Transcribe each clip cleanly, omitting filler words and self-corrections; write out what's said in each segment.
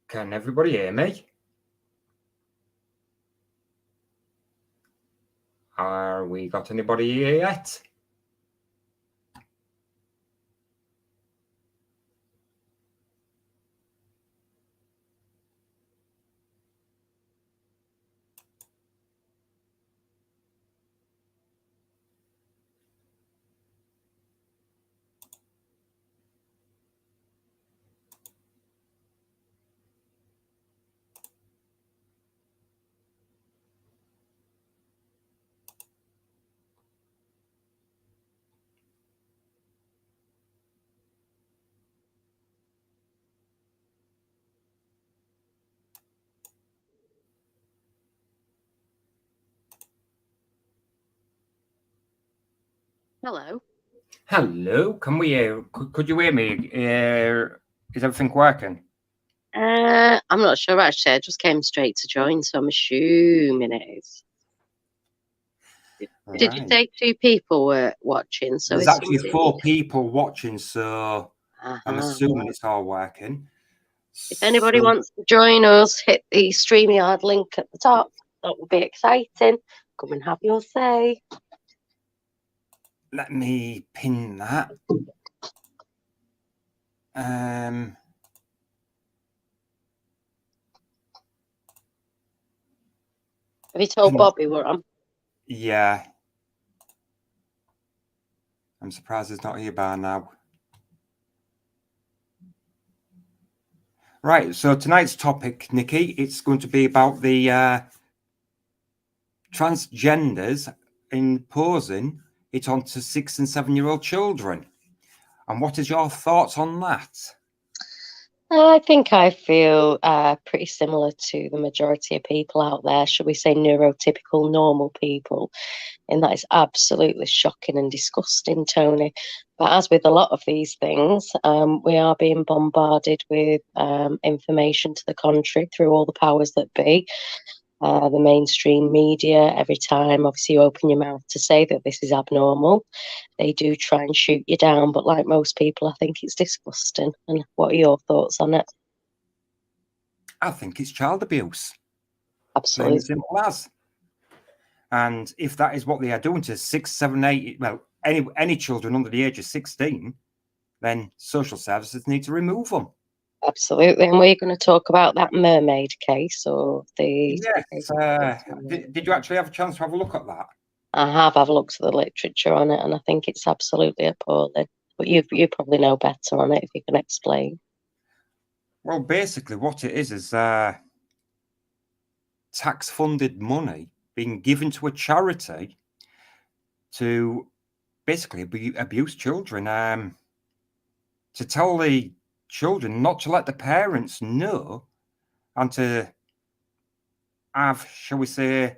Can everybody hear me? Are we got anybody here yet? Hello. Hello, can we hear? Could you hear me? Is everything working? I'm not sure actually. I just came straight to join, so I'm assuming it is. Did you say 2 people were watching? So There's actually 4 people watching, so I'm assuming it's all working. If anybody wants to join us, hit the StreamYard link at the top. That would be exciting. Come and have your say. Let me pin that. Have you told Bobby we're on? Yeah. I'm surprised he's not here by now. Right, so tonight's topic, Nikki, it's going to be about the transgenders imposing it onto 6 and 7-year-old children. And what is your thoughts on that? I think I feel pretty similar to the majority of people out there, should we say neurotypical normal people, in that it's absolutely shocking and disgusting, Tony. But as with a lot of these things, we are being bombarded with information to the contrary through all the powers that be. The mainstream media, every time obviously you open your mouth to say that this is abnormal, they do try and shoot you down. But like most people, I think it's disgusting. And what are your thoughts on it? I think it's child abuse. Absolutely. Plain and simple as. And if that is what they are doing to 6, 7, 8, well, any children under the age of 16, then social services need to remove them. Absolutely. And we're going to talk about that mermaid case or the... Yes. Did you actually have a chance to have a look at that? I have. I've looked at the literature on it, and I think it's absolutely appalling. But you probably know better on it, if you can explain. Well, basically what it is tax-funded money being given to a charity to basically abuse children, to tell the children not to let the parents know, and to have, shall we say,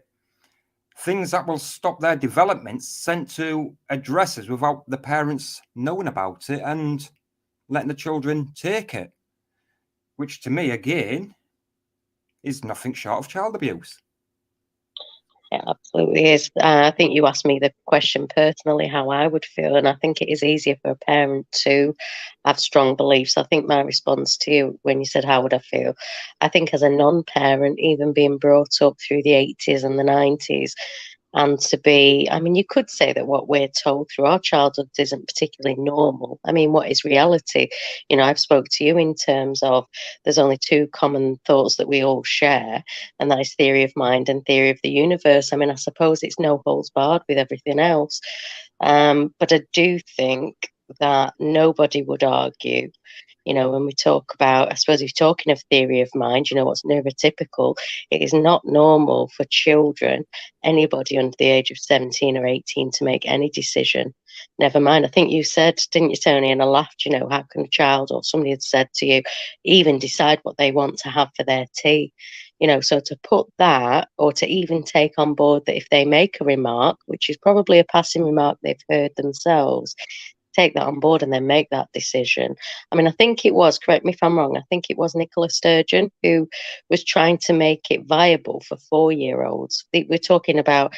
things that will stop their development sent to addresses without the parents knowing about it and letting the children take it, which to me, again, is nothing short of child abuse. It absolutely is. I think you asked me the question personally how I would feel, and I think it is easier for a parent to have strong beliefs. I think my response to you when you said how would I feel, I think as a non-parent, even being brought up through the 80s and the 90s, and to be, I mean, you could say that what we're told through our childhoods isn't particularly normal. I mean, what is reality? You know, I've spoke to you in terms of there's only 2 common thoughts that we all share, and that is theory of mind and theory of the universe. I mean, I suppose it's no holds barred with everything else. But I do think that nobody would argue, you know, when we talk about, I suppose if you're talking of theory of mind, you know, what's neurotypical, it is not normal for children, anybody under the age of 17 or 18, to make any decision. Never mind, I think you said, didn't you, Tony, and I laughed, you know, how can a child, or somebody had said to you, even decide what they want to have for their tea? You know, so to put that, or to even take on board that if they make a remark, which is probably a passing remark they've heard themselves, take that on board and then make that decision. I mean, I think it was, correct me if I'm wrong, I think it was Nicola Sturgeon who was trying to make it viable for 4-year-olds. We're talking about,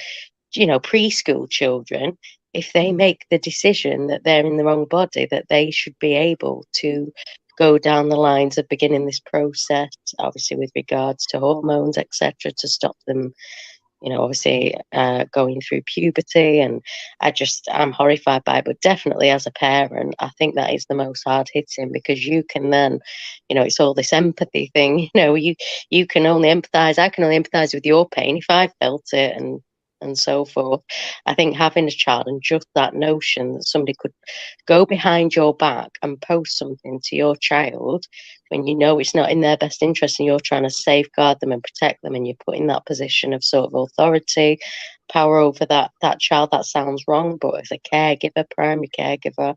you know, preschool children. If they make the decision that they're in the wrong body, that they should be able to go down the lines of beginning this process, obviously with regards to hormones, etc., to stop them, obviously going through puberty. And I'm horrified by it. But definitely as a parent, I think that is the most hard hitting, because you can then, it's all this empathy thing. You can only empathize. I can only empathize with your pain if I felt it, and so forth. I think having a child, and just that notion that somebody could go behind your back and post something to your child when it's not in their best interest, and you're trying to safeguard them and protect them, and you're put in that position of sort of authority, power over that child, that sounds wrong. But as a caregiver, primary caregiver,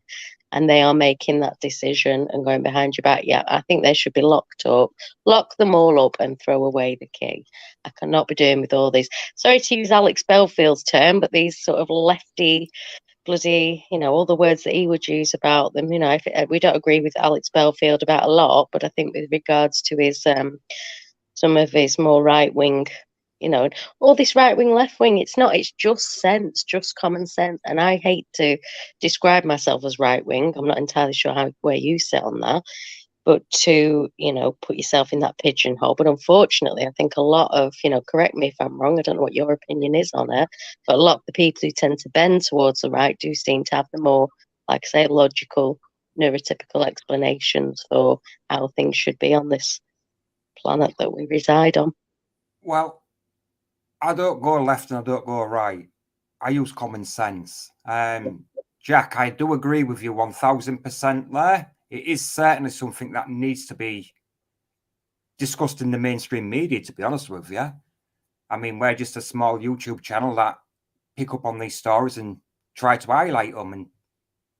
and they are making that decision and going behind your back, yeah, I think they should be locked up. Lock them all up and throw away the key. I cannot be doing with all these, sorry to use Alex Belfield's term, but these sort of lefty bloody, all the words that he would use about them. If we don't agree with Alex Belfield about a lot, but I think with regards to his some of his more right wing, all this right wing, left wing, it's not. It's just sense, just common sense. And I hate to describe myself as right wing. I'm not entirely sure where you sit on that. But to, put yourself in that pigeonhole. But unfortunately, I think a lot of, correct me if I'm wrong, I don't know what your opinion is on it, but a lot of the people who tend to bend towards the right do seem to have the more, like I say, logical, neurotypical explanations for how things should be on this planet that we reside on. Well, I don't go left and I don't go right. I use common sense. Jack, I do agree with you 1000% there. It is certainly something that needs to be discussed in the mainstream media, to be honest with you. I mean, we're just a small YouTube channel that pick up on these stories and try to highlight them and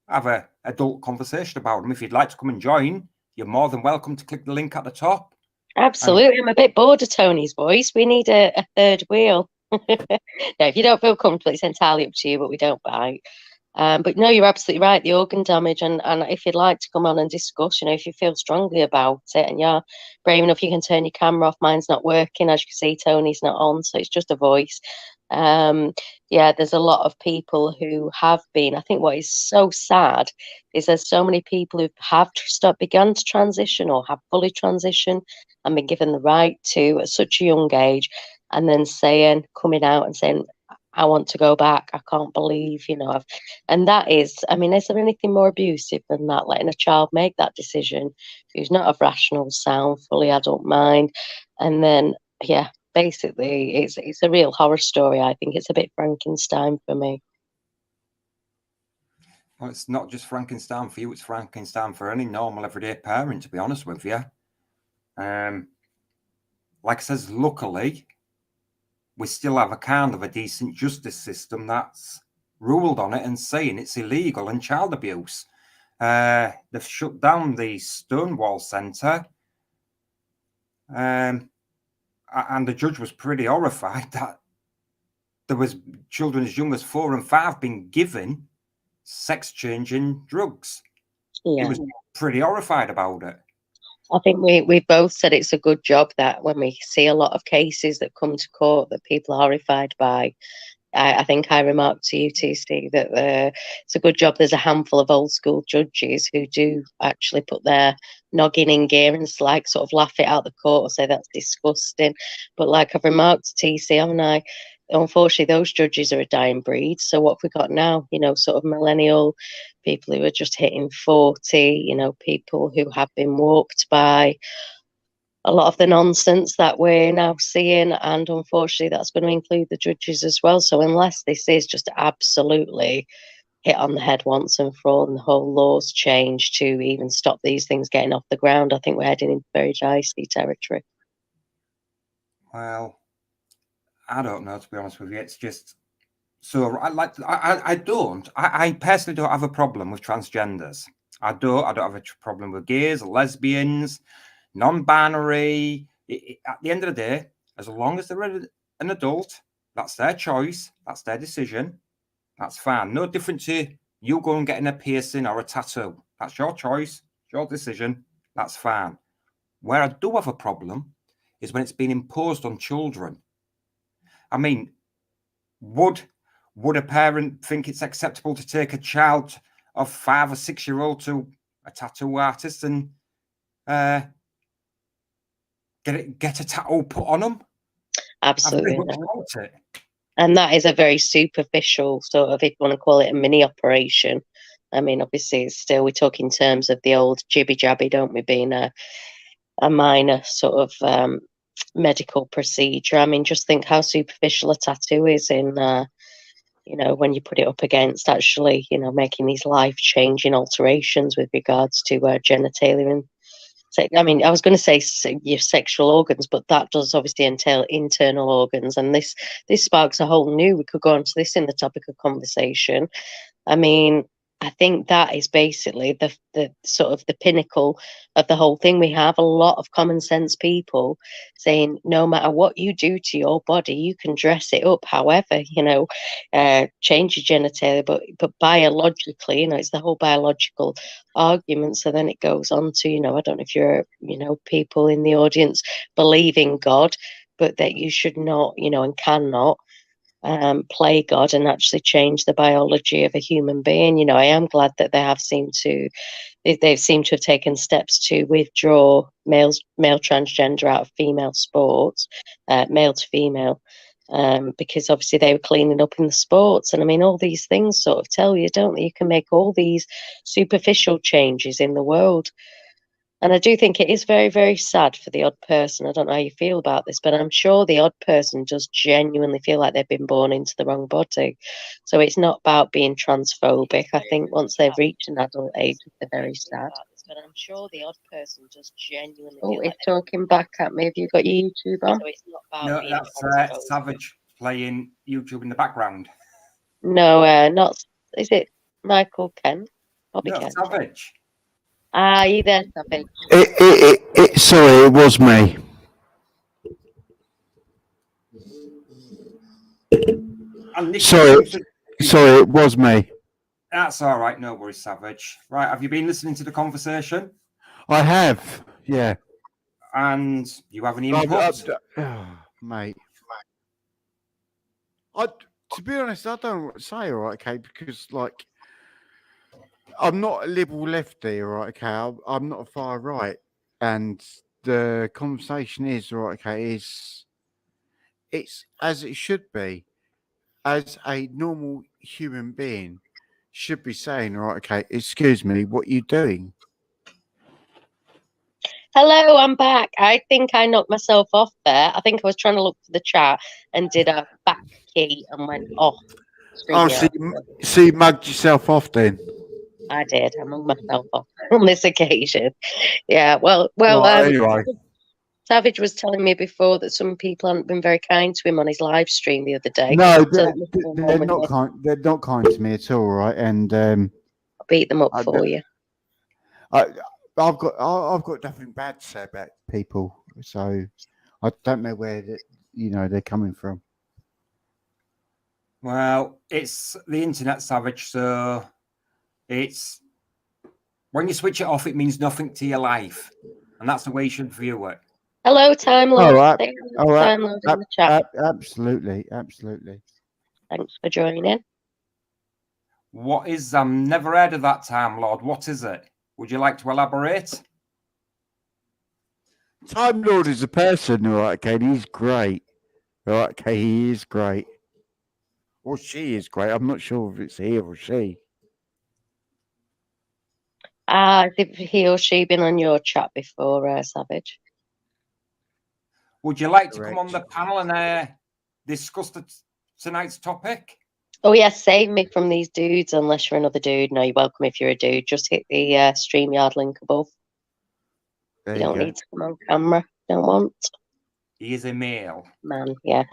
have an adult conversation about them. If you'd like to come and join, you're more than welcome to click the link at the top. Absolutely. I'm a bit bored of Tony's voice. We need a third wheel. No, if you don't feel comfortable, it's entirely up to you, but we don't bite. But no, you're absolutely right. The organ damage, and if you'd like to come on and discuss, if you feel strongly about it and you're brave enough, you can turn your camera off. Mine's not working, as you can see. Tony's not on, so it's just a voice. Yeah, there's a lot of people who have been. I think what is so sad is there's so many people who have begun to transition or have fully transitioned and been given the right to at such a young age, and then coming out and saying, I want to go back. I can't believe, and that is, I mean, is there anything more abusive than that? Letting a child make that decision who's not of rational, sound, fully adult mind. And then, yeah, basically, it's a real horror story. I think it's a bit Frankenstein for me. Well, it's not just Frankenstein for you, it's Frankenstein for any normal everyday parent, to be honest with you. Like I says, luckily, we still have a kind of a decent justice system that's ruled on it and saying it's illegal and child abuse. They've shut down the Stonewall Centre, and the judge was pretty horrified that there was children as young as 4 and 5 being given sex-changing drugs. Yeah. He was pretty horrified about it. I think we both said it's a good job that when we see a lot of cases that come to court that people are horrified by, I think I remarked to you too, Steve, that it's a good job there's a handful of old school judges who do actually put their noggin in gear and sort of laugh it out the court or say that's disgusting. But like I've remarked to TC, haven't I? Unfortunately, those judges are a dying breed. So what have we got now? Sort of millennial people who are just hitting 40, people who have been warped by a lot of the nonsense that we're now seeing, and unfortunately that's going to include the judges as well. So unless this is just absolutely hit on the head once and for all and the whole laws change to even stop these things getting off the ground, I think we're heading into very dicey territory. Well, I don't know, to be honest with you. It's just so I personally don't have a problem with transgenders. I don't have a problem with gays, lesbians, non-binary. At the end of the day, as long as they're an adult, that's their choice, that's their decision, that's fine. No different to you going and getting a piercing or a tattoo. That's your choice, your decision, that's fine. Where I do have a problem is when it's been imposed on children. I mean, would a parent think it's acceptable to take a child of 5 or 6 year old to a tattoo artist and get a tattoo put on them. I very Absolutely. much want it. And that is a very superficial sort of, if you want to call it a mini operation. I mean, obviously, it's still, we talk in terms of the old jibby jabby, don't we, being a minor sort of medical procedure. I mean, just think how superficial a tattoo is in, when you put it up against actually, making these life-changing alterations with regards to genitalia and I mean, I was going to say your sexual organs, but that does obviously entail internal organs, and this sparks a whole new. We could go on to this in the topic of conversation. I mean, I think that is basically the sort of the pinnacle of the whole thing. We have a lot of common sense people saying no matter what you do to your body, you can dress it up however, change your genitalia, but biologically, it's the whole biological argument. So then it goes on to, I don't know if you're, people in the audience believe in God, but that you should not, and cannot play God and actually change the biology of a human being. I am glad that they seem to have taken steps to withdraw male transgender out of female sports, male to female, because obviously they were cleaning up in the sports. And I mean, all these things sort of tell you, don't they? You can make all these superficial changes in the world. And I do think it is very, very sad for the odd person. I don't know how you feel about this, but I'm sure the odd person does genuinely feel like they've been born into the wrong body. So it's not about being transphobic. I think once they've reached an adult age, they're very sad. But I'm sure the odd person does genuinely feel like they're talking back at me. Have you got your YouTube on? So it's not about being that's Savage playing YouTube in the background. No, not. Is it Michael Kent? Bobby Kent. Savage. You there, Savage? Sorry, it was me. Sorry, it was me. That's all right. No worries, Savage. Right, have you been listening to the conversation? I have, yeah. And you have any input? Mate. To be honest, I don't want to say, all right, okay, because, like, I'm not a liberal lefty, all right, okay, I'm not a far right, and the conversation is, all right, okay, it's as it should be, as a normal human being should be saying, all right, okay, excuse me, what are you doing? Hello, I'm back. I think I knocked myself off there. I think I was trying to look for the chat and did a back key and went off. Oh, so you mugged yourself off then? I did. I mugged myself off on this occasion. Yeah, well. Anyway. Savage was telling me before that some people haven't been very kind to him on his live stream the other day. No, they're not kind. They're not kind to me at all, right? And I'll beat them up for you. I've got nothing bad to say about people, so I don't know where they're coming from. Well, it's the internet, Savage, so it's when you switch it off, it means nothing to your life, and that's the way you should view it. Hello, Time Lord. All right. Time Lord in the chat. Absolutely. Thanks for joining. What is? Never heard of that, Time Lord. What is it? Would you like to elaborate? Time Lord is a person, all right, okay, he's great. All right, okay, he is great. Or she is great. I'm not sure if it's he or she. Has he or she been on your chat before, Savage? Would you like to come on the panel and discuss tonight's topic? Oh, yes, save me from these dudes unless you're another dude. No, you're welcome if you're a dude. Just hit the StreamYard link above. You don't need to come on camera. Don't want. He is a male. Man, yeah.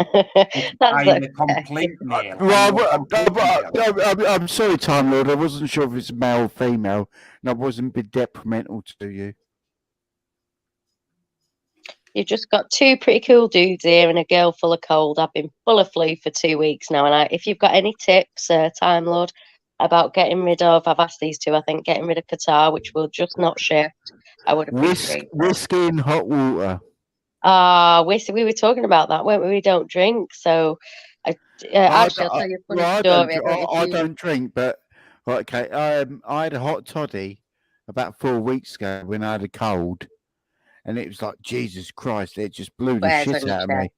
I am a complete male. Well, I'm sorry, Time Lord. I wasn't sure if it's male or female, and I wasn't being detrimental to you. You've just got two pretty cool dudes here and a girl full of cold. I've been full of flu for 2 weeks now, and if you've got any tips, Time Lord, about getting rid of, I've asked these two, I think, getting rid of catarrh, which will just not shift, I would appreciate. Whiskey and hot water. We were talking about that, weren't we? We don't drink, so actually, I'll tell you a funny story. I don't drink, but okay. I had a hot toddy about 4 weeks ago when I had a cold, and it was like Jesus Christ, it just blew the Where's shit on your out of chair? me.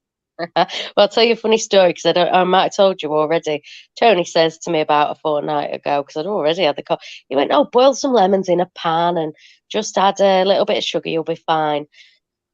Well, I'll tell you a funny story because I might have told you already. Tony says to me about a fortnight ago because I'd already had the coffee. He went, "Oh, boil some lemons in a pan and just add a little bit of sugar. You'll be fine."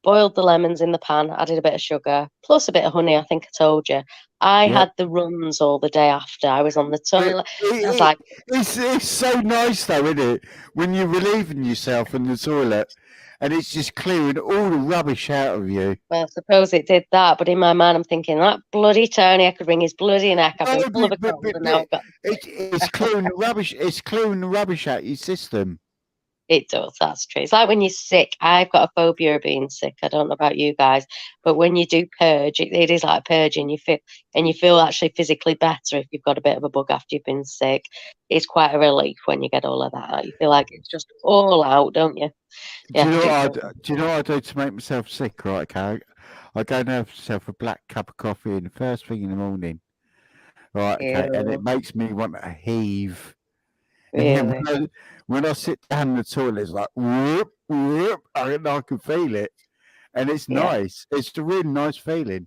Boiled the lemons in the pan, added a bit of sugar plus a bit of honey. I think I told you. I Yep. had the runs all the day after. I was on the It, toilet. I was like, it's so nice though, isn't it? When you're relieving yourself in the toilet, and it's just clearing all the rubbish out of you. well, I suppose it did that, but in my mind, I'm thinking that bloody Tony. I could wring his bloody neck. I've been No, full of a cold, and now I've got. it's clearing the rubbish. It's clearing the rubbish out of your system. It does, that's true. It's like when you're sick. I've got a phobia of being sick. I don't know about you guys, but when you do purge, it is like purging. You feel actually physically better if you've got a bit of a bug after you've been sick. It's quite a relief when you get all of that out. You feel like it's just all out, don't you? Do you know what I do. do? You know what I do to make myself sick? Right, okay. I go and have myself a black cup of coffee in the first thing in the morning. Right, okay, and Ew, it makes me want to heave. And then really. when I sit down in the toilet, it's like whoop, whoop, I can feel it, and it's Yeah. nice. It's a really nice feeling.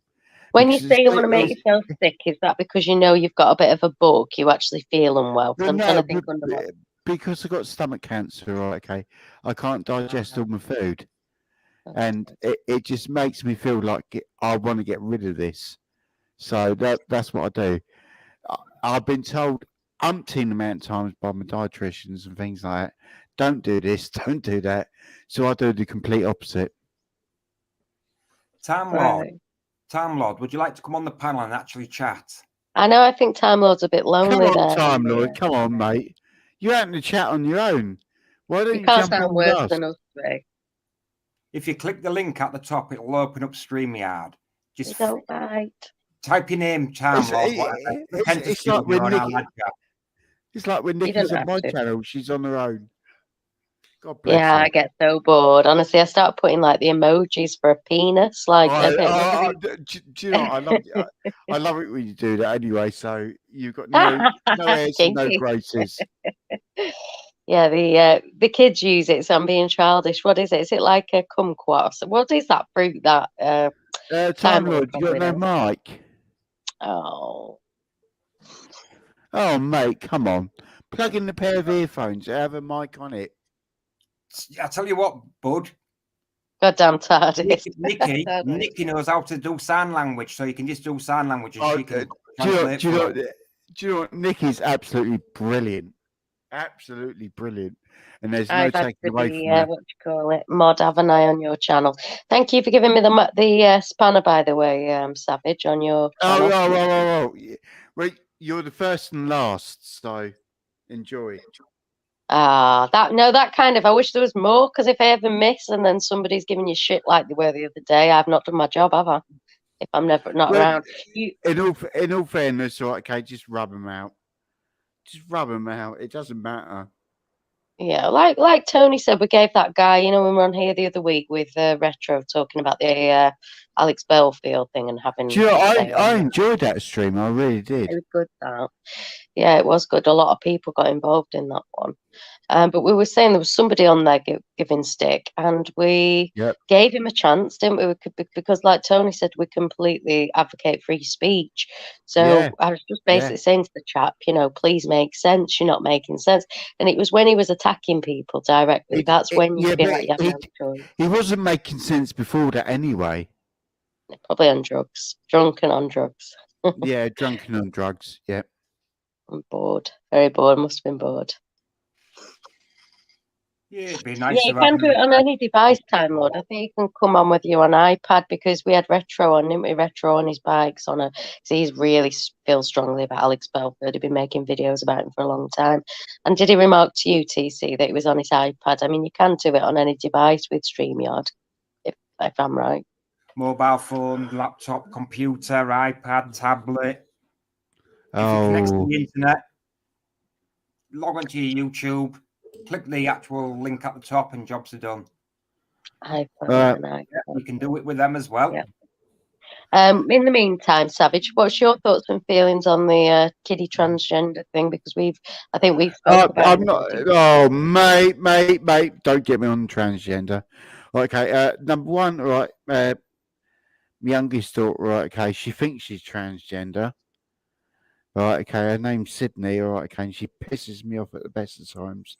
When you Because say you want to make yourself sick, is that because you know you've got a bit of a bug? You actually feel unwell? 'Cause I'm trying to think under what. because I've got stomach cancer, right? Okay, I can't digest all my food, and it just makes me feel like I want to get rid of this. So that's what I do. I've been told umpteen amount of times by my dietitians and things like that. Don't do this, don't do that. So I do the complete opposite. Time Lord, would you like to come on the panel and actually chat? I know. I think Time Lord's a bit Come lonely on, there. Time Lord. Come on, mate. You're out in the chat on your own. Why don't You you can't jump sound on with worse us? than us today. If you click the link at the top, it'll open up StreamYard. Just You don't bite. type your name, Time Lord, whatever. It's like when Nikki. It's like when You Nikki's don't on my have to. channel. She's on her own. God bless Yeah, her. I get so bored. Honestly, I start putting like the emojis for a penis. Like, Do you know what? I love it when you do that anyway. So you've got no airs and no Kinky. graces. Yeah, the kids use it, so I'm being childish. What is it? Is it like a kumquat? What is that fruit that Time Lord, you got no mic. Oh. Oh, mate, come on. Plug in the pair of earphones. Have a mic on it. I tell you what, bud. Goddamn TARDIS. Nikki knows how to do sign language, so you can just do sign language and she can translate. Do you know what? Nikki's absolutely brilliant. Absolutely brilliant. And there's no taking away from that. What do you call it? Mod, haven't I, on your channel? Thank you for giving me the spanner, by the way, Savage, on your channel. Oh. Well, you're the first and last, so enjoy. That kind of, I wish there was more, because if I ever miss and then somebody's giving you shit like they were the other day, I've not done my job, have I? If I'm not around. In all fairness, all right, okay, just rub them out. Just rub them out. It doesn't matter. Yeah, like Tony said, we gave that guy, when we were on here the other week with Retro talking about the Alex Belfield thing and having. Do you know, I enjoyed that stream. I really did. It was good, that. Yeah, it was good. A lot of people got involved in that one. But we were saying there was somebody on there giving stick, and we gave him a chance, didn't we? Because, like Tony said, we completely advocate free speech. So I was just basically saying to the chap, please make sense. You're not making sense. And it was when he was attacking people directly. That's when you feel like you have no choice. He wasn't making sense before that anyway. Probably on drugs, drunken on drugs. Yeah, drunken on drugs. Yeah. I'm bored. Very bored. Must have been bored. Yeah, it'd be nice. Yeah, you can do it on any device, Time Lord. I think you can come on with you on iPad because we had Retro on, didn't we? Retro on his bikes so he's really feels strongly about Alex Belford. He'd been making videos about him for a long time. And did he remark to you, TC, that it was on his iPad? I mean, you can do it on any device with StreamYard, if I'm right. Mobile phone, laptop, computer, iPad, tablet. If you connect to the internet, log onto your YouTube, click the actual link at the top, and jobs are done. You can do it with them as well. Yeah. In the meantime, Savage, what's your thoughts and feelings on the kiddie transgender thing? Because I think we've spoken about. I'm not. Oh, mate, don't get me on transgender. Okay, number one, right, my youngest daughter, right, okay, she thinks she's transgender. Right, okay, her name's Sydney, all right, okay, and she pisses me off at the best of times.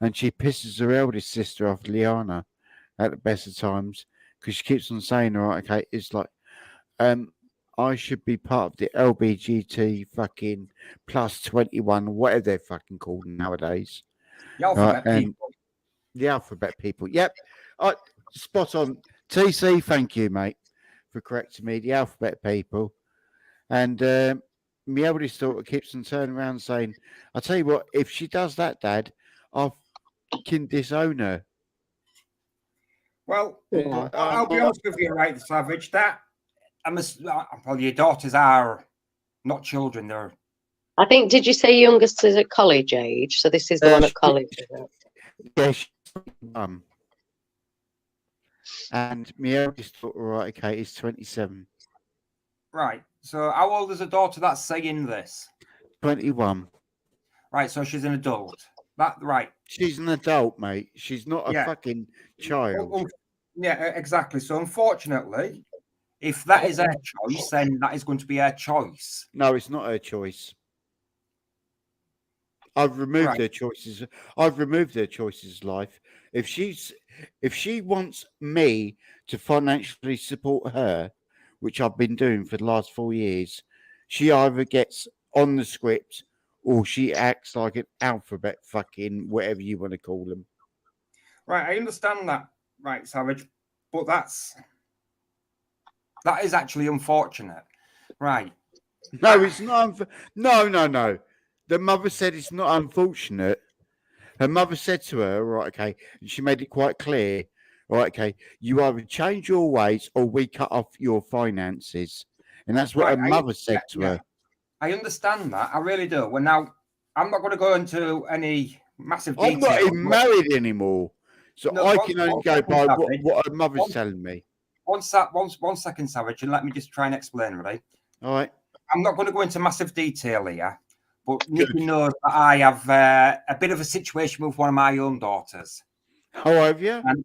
And she pisses her eldest sister off, Liana, at the best of times, because she keeps on saying, all right, okay, it's like, I should be part of the LBGT fucking plus 21, whatever they're fucking called nowadays. The alphabet And people. the alphabet people. Yep. Spot on. TC, thank you, mate, for correcting me. The alphabet people. And my eldest daughter keeps on turning around saying, I tell you what, if she does that, Dad, I can disown her. Well, I'll be honest with you, right, Savage, that well, your daughters are not children, they're... I think, did you say youngest is at college age? So this is the one at college, is it? Yeah, she's and my eldest daughter, right, okay, is 27. Right, so how old is a daughter that's saying this? 21. Right, so she's an adult. That right. She's an adult, mate. She's not a fucking child. Yeah, exactly. So unfortunately, if that is her choice, then that is going to be her choice. No, it's not her choice. I've removed her choices. I've removed her choices life. If she wants me to financially support her, which I've been doing for the last 4 years, she either gets on the script or she acts like an alphabet fucking whatever you want to call them. Right, I understand that, right, Savage, but that is actually unfortunate, right? No, it's not. No. The mother said it's not unfortunate. Her mother said to her, right, okay, and she made it quite clear, right, okay, you either change your ways or we cut off your finances. And that's what her mother said to her. I understand that. I really do. Well, now, I'm not going to go into any massive detail. I'm not even married anymore. So I can only go by what her mother's telling me. One second, Savage, and let me just try and explain, right? All right. I'm not going to go into massive detail here, but Nicky knows that I have a bit of a situation with one of my own daughters. Oh, have you? And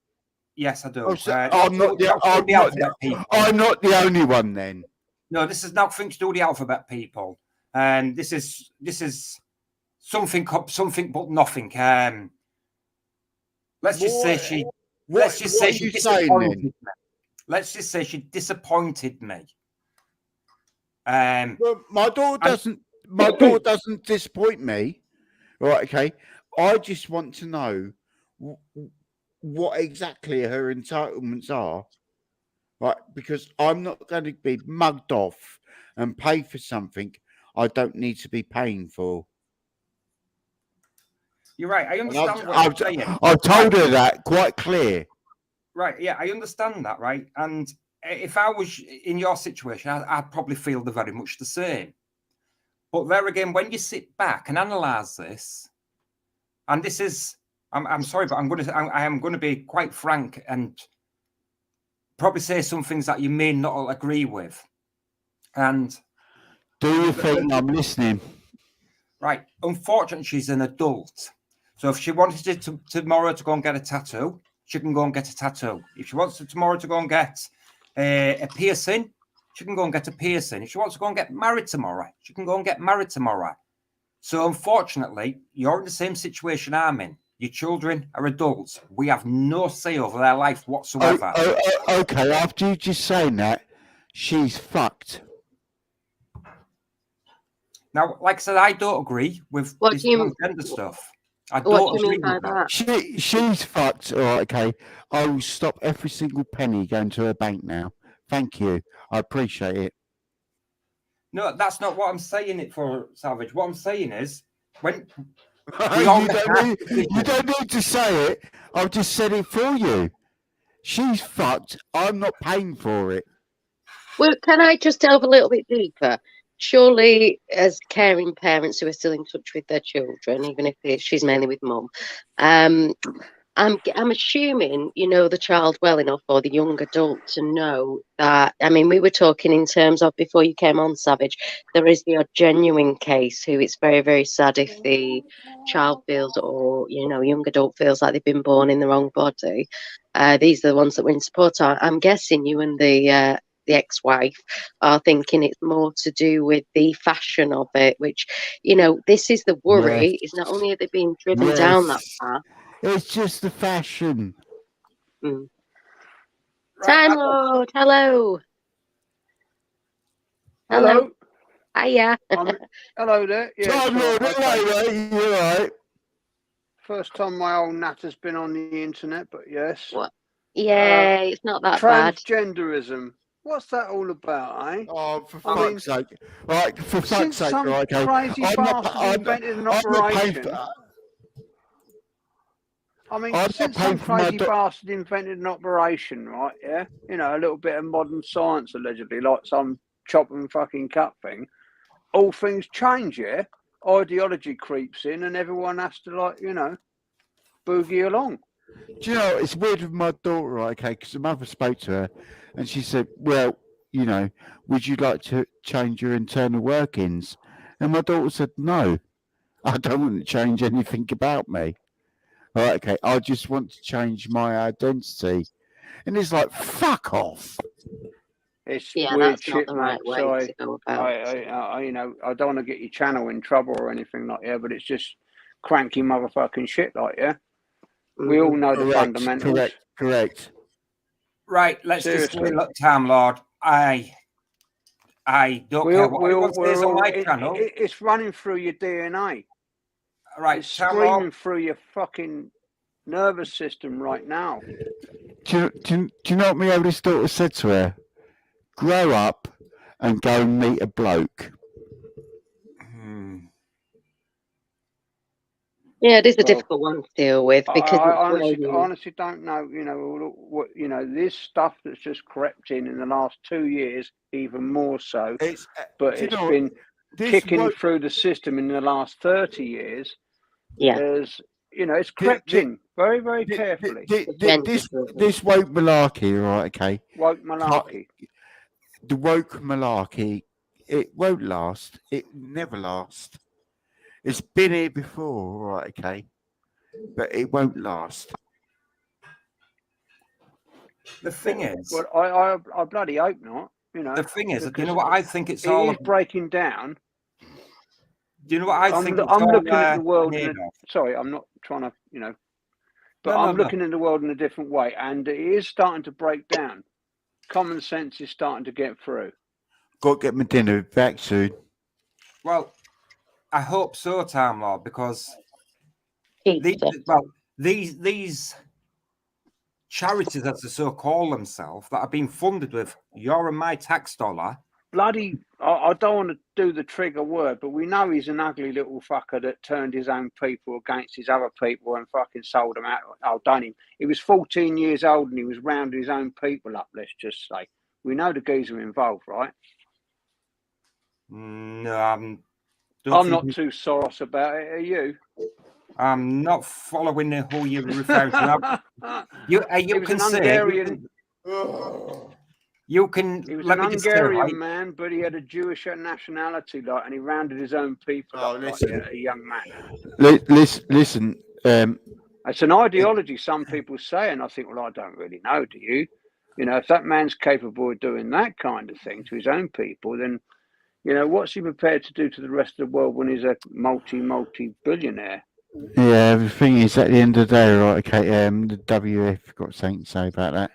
yes, I do. I'm not the only one then. No, this is nothing to do with the alphabet people. And this is something but nothing. Let's just say she disappointed me. Let's just say she disappointed me. Well, my daughter doesn't disappoint me. Right, okay. I just want to know what exactly her entitlements are. Right, because I'm not going to be mugged off and pay for something I don't need to be paying for. You're right. I understand what you're saying. I've told her that quite clear. Right. Yeah, I understand that. Right. And if I was in your situation, I'd probably feel very much the same. But there again, when you sit back and analyze this, and this is, I'm sorry, but I am going to be quite frank and probably say some things that you may not agree with. And do you think I'm listening? Right. Unfortunately, she's an adult. So if she wanted to tomorrow to go and get a tattoo, she can go and get a tattoo. If she wants to tomorrow to go and get a piercing, she can go and get a piercing. If she wants to go and get married tomorrow, she can go and get married tomorrow. So unfortunately, you're in the same situation I'm in. Your children are adults. We have no say over their life whatsoever. Okay, after you just saying that, she's fucked. Now, like I said, I don't agree with this transgender stuff. I don't agree with that. She's fucked. All right, okay. I will stop every single penny going to her bank now. Thank you. I appreciate it. No, that's not what I'm saying it for, Savage. What I'm saying is, when you don't need to say it. I've just said it for you. She's fucked. I'm not paying for it. Well, can I just delve a little bit deeper? Surely, as caring parents who are still in touch with their children, even if she's mainly with mum, I'm assuming you know the child well enough, or the young adult, to know that. I mean, we were talking in terms of, before you came on, Savage, there is the genuine case who it's very, very sad if the child feels, or young adult feels like they've been born in the wrong body. these are the ones that we're in support of. I'm guessing you and the ex-wife are thinking it's more to do with the fashion of it, which, you know, this is the worry, is not only are they being driven down that path. It's just the fashion. Mm. Right, Time Lord, hello. Hello. Hiya. Hello there. Yeah, Time Lord, okay. hello, mate. You all right? First time my old natter's been on the internet, but yes. What? Yeah, it's not that bad. Transgenderism. What's that all about, eh? Oh, for I mean, fuck's sake! Right, for fuck's Since sake! some Right, okay. crazy bastard invented an operation. I mean, since some crazy bastard invented an operation, right? Yeah, you know, a little bit of modern science allegedly, like some chop and fucking cut thing. All things change, yeah. Ideology creeps in, and everyone has to, like, you know, boogie along. Do you know, it's weird with my daughter, right? Okay, because the mother spoke to her, and she said, "Well, you know, would you like to change your internal workings?" And my daughter said, "No, I don't want to change anything about me. Right, okay, I just want to change my identity." And it's like, fuck off. It's Yeah, weird that's shit, not the mate. right way So to go about. I, you know, I don't want to get your channel in trouble or anything like that, but it's just cranky motherfucking shit, like, yeah. We all know the fundamentals. Correct. Right, let's Seriously. just say, look, Time Lord, I don't care what anyone says on my channel. It's running through your DNA. Right, It's Time screaming Lord, through your fucking nervous system right now. Do you know what my oldest daughter said to her? Grow up and go and meet a bloke. Yeah, it is a difficult one to deal with because I honestly don't know. You know what? You know, this stuff that's just crept in the last 2 years, even more so. It's been kicking through the system in the last 30 years. Yeah, as you know, it's crept in very, very carefully. This woke malarkey, right? Okay, woke malarkey. The woke malarkey. It won't last. It never lasts. It's been here before, right? Okay, but it won't last. the thing is, well, I bloody hope not. You know, the thing is, you know what I think it's all about? Breaking down. Do you know what I think? I'm looking at the world. Sorry, I'm not trying to, you know, but I'm looking at the world in a different way, and it is starting to break down. Common sense is starting to get through. Got to get my dinner back soon. Well, I hope so, Time Lord, because these charities, as they so call themselves, that are being funded with your and my tax dollar. Bloody, I don't want to do the trigger word, but we know he's an ugly little fucker that turned his own people against his other people and fucking sold them out. Oh, done him. He was 14 years old and he was rounding his own people up, let's just say. We know the geezer involved, right? No, I'm not too soros about it, are you? I'm not following who you're referring to. You can say Hungarian. You can. He was let an me just Hungarian say, right? man, but he had a Jewish nationality, like, and he rounded his own people up, listen. like a young man. Listen. It's an ideology, some people say, and I think, well, I don't really know. Do you? You know, if that man's capable of doing that kind of thing to his own people, then, you know, what's he prepared to do to the rest of the world when he's a multi-billionaire? Yeah, the thing is, at the end of the day, right? Okay, the WF got something to say about that.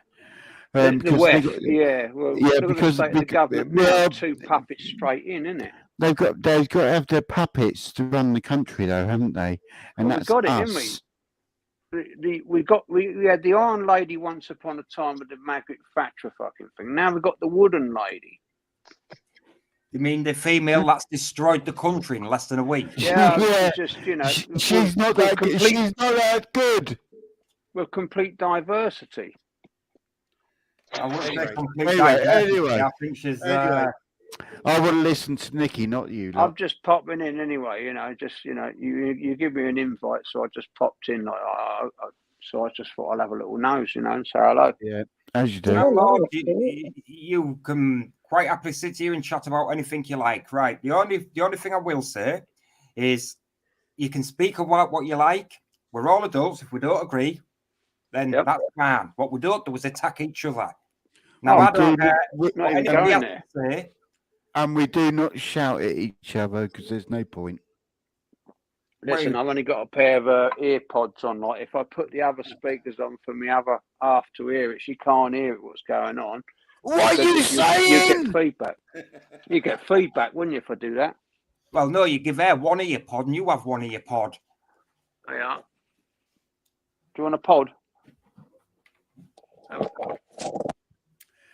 The WEF, because the government now, two puppets straight in, isn't it? They've got to have their puppets to run the country, though, haven't they? And well, that's we got it, us. Haven't we? We had the Iron Lady once upon a time with the Margaret Thatcher fucking thing. Now we've got the Wooden Lady. You mean the female that's destroyed the country in less than a week? Yeah. Just, you know, she's not that good. She's not that good. With complete diversity. I wouldn't say complete diversity. Anyway, I think she's. I want to listen to Nikki, not you. I'm just popping in anyway. You know, just, you know, you give me an invite, so I just popped in. Like, so I just thought I'll have a little nose, you know, and say hello. Yeah, as you do. Lord, you can quite happily sit here and chat about anything you like, right? The only thing I will say is you can speak about what you like. We're all adults. If we don't agree, then Yep. that's fine. What we don't do is attack each other. Now, Oh, I don't do care we- Not what even anybody going else there. say. and we do not shout at each other because there's no point. Listen, I've only got a pair of ear pods on. Like, if I put the other speakers on for my other half to hear it, she can't hear it, what's going on. What are you You saying? get feedback. You get feedback, wouldn't you, if I do that? Well, no, you give her one ear pod and you have one ear pod. Yeah. Do you want a pod?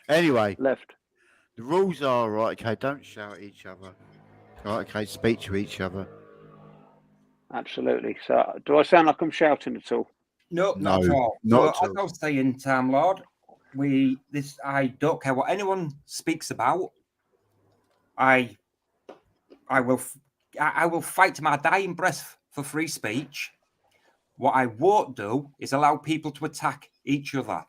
Anyway, Left. the rules are right. Okay, don't shout at each other. Right, okay, speak to each other. Absolutely. So, do I sound like I'm shouting at all? No, not at No, all. not So, at as all. I was saying, Time Lord, I don't care what anyone speaks about. I will fight to my dying breath for free speech. What I won't do is allow people to attack each other.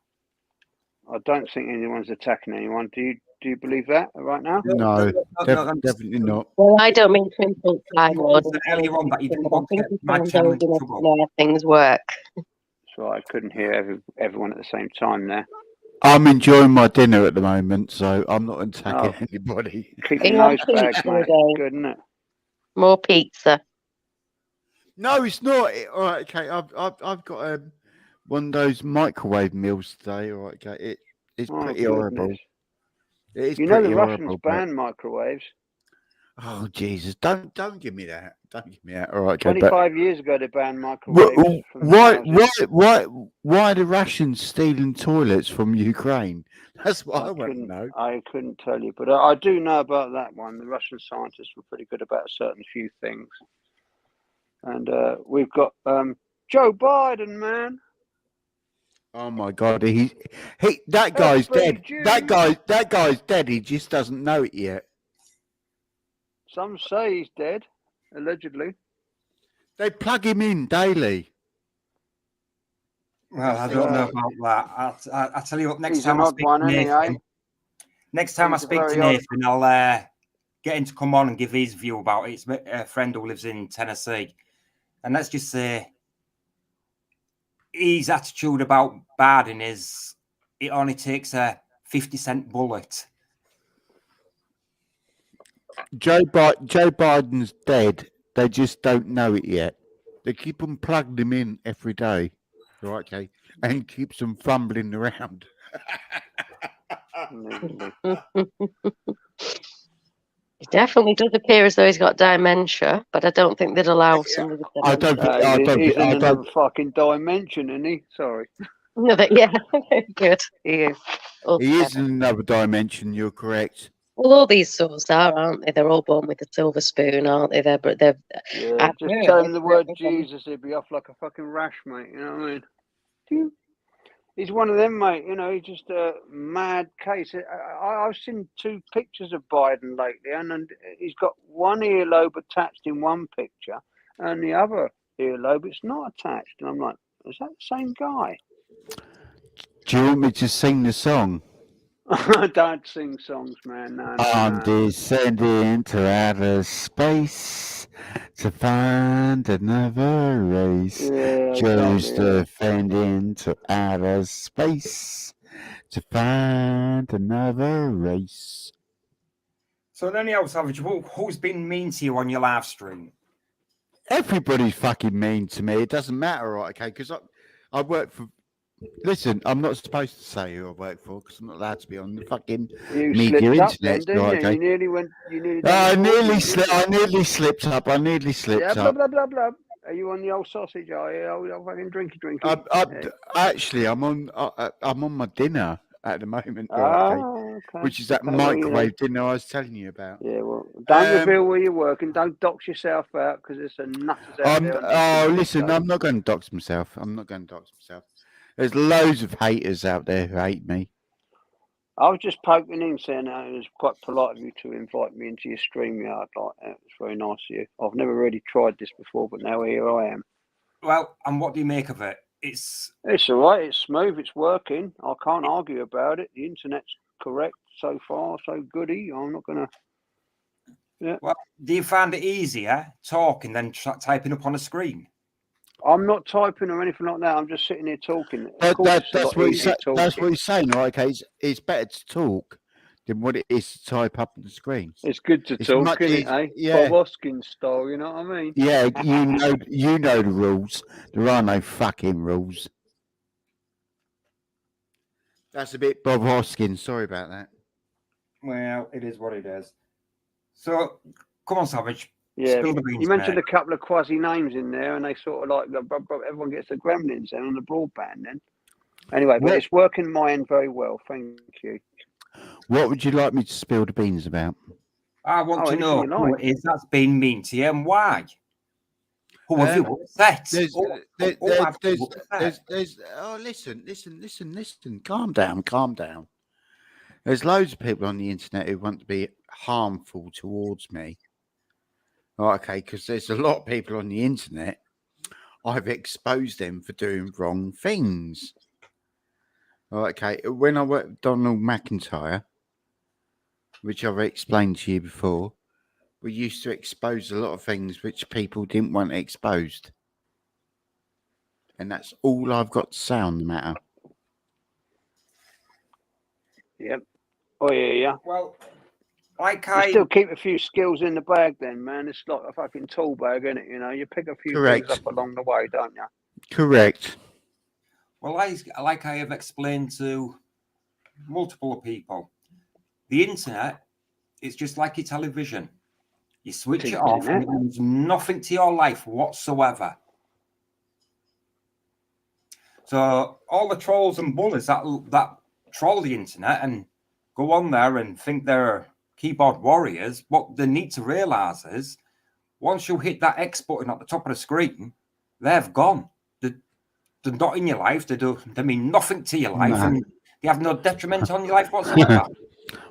I don't think anyone's attacking anyone. Do you believe that right now? No, I'm just- definitely not. Well, I don't mean to insult Time Lord, You said earlier on that you didn't but I want to think get he my sounds channel old into enough to trouble. know how things work. So I couldn't hear everyone at the same time there. I'm enjoying my dinner at the moment, so I'm not attacking Oh. anybody. Keep Are your you on nose back, pizza mate. again? Good, isn't it? More pizza. No, it's not. All right, okay. I've got one of those microwave meals today. All right, okay. It's Oh, pretty horrible. goodness. It is You know pretty the Russians horrible. But... ban microwaves. Oh Jesus! Don't give me that. Don't give me that. All right, okay. But 25 years ago, they banned microwaves from the houses. why are the Russians stealing toilets from Ukraine? That's what I want to know. I couldn't tell you, but I do know about that one. The Russian scientists were pretty good about a certain few things. And we've got Joe Biden, man. Oh my God! That guy's dead. FBG. That guy's dead. He just doesn't know it yet. Some say he's dead, allegedly. They plug him in daily. Well, I don't know about that. I'll tell you what. Next time I speak to Nathan, I'll get him to come on and give his view about it. It's a friend who lives in Tennessee, and let's just say his attitude about Biden is it only takes a 50-cent bullet. Joe Biden's dead. They just don't know it yet. They keep on plugging him in every day, right? Okay, and keeps them fumbling around. It definitely does appear as though he's got dementia, but I don't think they'd allow somebody with dementia. He's in another fucking dimension, isn't he? Sorry. No, yeah, very good. He is. He is in another dimension. You're correct. Well, all these sorts are, aren't they? They're all born with a silver spoon, aren't they? They're yeah, just tell him the word Jesus, he'd be off like a fucking rash, mate. You know what I mean? He's one of them, mate. You know, he's just a mad case. I've seen 2 pictures of Biden lately, and he's got one earlobe attached in one picture, and the other earlobe it's not attached. And I'm like, is that the same guy? Do you want me to sing the song? I don't sing songs, man. No. I'm descending to outer space to find another race. Yeah, Just defending to outer space to find another race. So, anyhow, Savage, who's been mean to you on your live stream? Everybody's fucking mean to me. It doesn't matter, right? Okay, because I work for. Listen, I'm not supposed to say who I work for because I'm not allowed to be on the fucking media internet. Right, okay. I nearly slipped up. Yeah, blah, blah, blah, blah. Are you on the old sausage? Are you? Old fucking drinky? Actually, I'm on my dinner at the moment, okay. Which is that microwave dinner I was telling you about. Yeah, well, don't reveal where you're working. Don't dox yourself out because there's a nutters out there. Listen, I'm not going to dox myself. There's loads of haters out there who hate me. I was just poking in, saying that it was quite polite of you to invite me into your stream yard. Like that. It's very nice of you. I've never really tried this before, but now here I am. Well, and what do you make of it? It's all right. It's smooth. It's working. I can't argue about it. The internet's correct so far, so goody. I'm not gonna. Yeah. Well, do you find it easier talking than typing up on a screen? I'm not typing or anything like that. I'm just sitting here talking. Of course, it's a That's lot what easier that's what talking. he's saying. Right? Okay, it's better to talk than what it is to type up on the screens. It's good to It's talk, much isn't it, easier. eh? Yeah, Bob Hoskins style, you know what I mean? yeah. You know the rules. There are no fucking rules. That's a bit Bob Hoskins. Sorry about that. Well, it is what it is. So, come on, Savage. Yeah. Spill the beans, You mentioned mate. a couple of quasi names in there, and they sort of like everyone gets the gremlins then on the broadband then. Anyway, but What- it's working my end very well. Thank you. What would you like me to spill the beans about? I want to anything know you who like. it is that's been mean to you and why. Who have you upset? There's, Who have you upset? there's. Oh, listen. Calm down. There's loads of people on the internet who want to be harmful towards me. Oh, okay, because there's a lot of people on the internet. I've exposed them for doing wrong things. Oh, okay, when I worked with Donald McIntyre, which I've explained to you before, we used to expose a lot of things which people didn't want exposed. And that's all I've got to say on the matter. Yep. Oh yeah. Well, like You I still keep a few skills in the bag then, man. It's like a fucking tool bag, isn't it? You know, you pick a few Correct. things up along the way, don't you? Correct. like I have explained to multiple people, the internet is just like your television. You switch it off and it means nothing to your life whatsoever. So all the trolls and bullies that troll the internet and go on there and think they're keyboard warriors, what they need to realize is once you hit that X button at the top of the screen, they've gone. They're not in your life. They mean nothing to your life, and they have no detriment on your life whatsoever.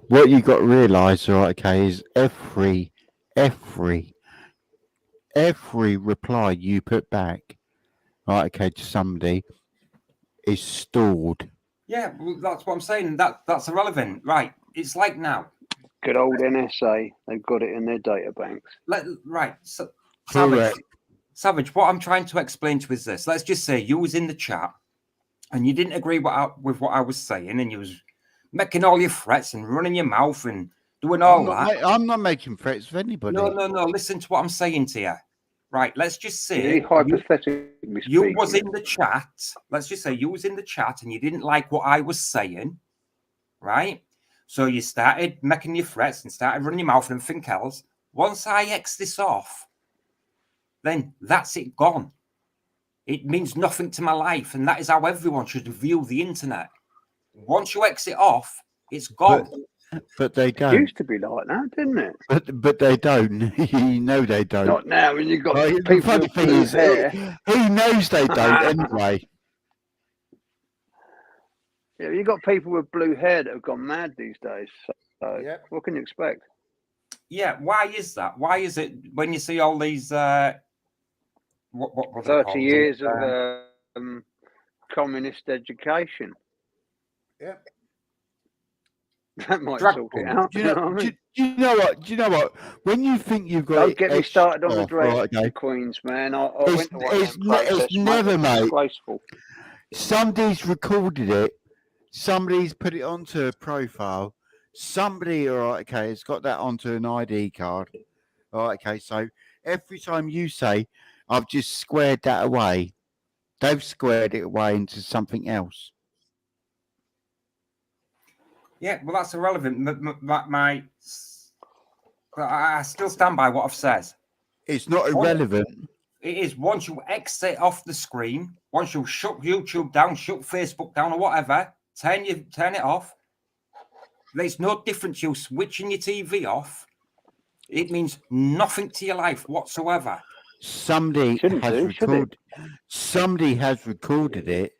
What you got to realise, right? Okay, is every reply you put back, right? Okay, to somebody is stored. Yeah, well, that's what I'm saying. That's irrelevant, right? It's like now. Good old NSA. They've got it in their data banks. So, Correct. Savage, what I'm trying to explain to you is this. Let's just say you was in the chat and you didn't agree with what I was saying, and you was making all your threats and running your mouth and doing all that. I'm not making threats with anybody. No. Listen to what I'm saying to you. Right, let's just say hypothetically you was in the chat. Let's just say you was in the chat and you didn't like what I was saying, right? So you started making your threats and started running your mouth and everything else. Once I X this off, then that's it gone. It means nothing to my life, and that is how everyone should view the internet. Once you X it off, it's gone. But they don't. It used to be like that, didn't it? But they don't. You know they don't. Not now. When you've got The people funny with thing blue is, hair. he knows they don't anyway. Yeah, you've got people with blue hair that have gone mad these days. So what can you expect? Yeah, why is that? Why is it when you see all these what 30 years of communist education? Yeah. That might sort it out. Do you know what? When you think you've got, don't get me started on the drag right, okay. queens, man. I went to one of them it's protests, never, mate. Disgraceful. Somebody's recorded it. Somebody's put it onto a profile. Somebody, all right, okay, has got that onto an ID card. All right, okay. So every time you say, "I've just squared that away," they've squared it away into something else. Yeah, well, that's irrelevant. I still stand by what I've said. It's not irrelevant. It is. Once you exit off the screen, once you shut YouTube down, shut Facebook down, or whatever, turn it off. There's no difference. You switching your TV off. It means nothing to your life whatsoever. Somebody has recorded it.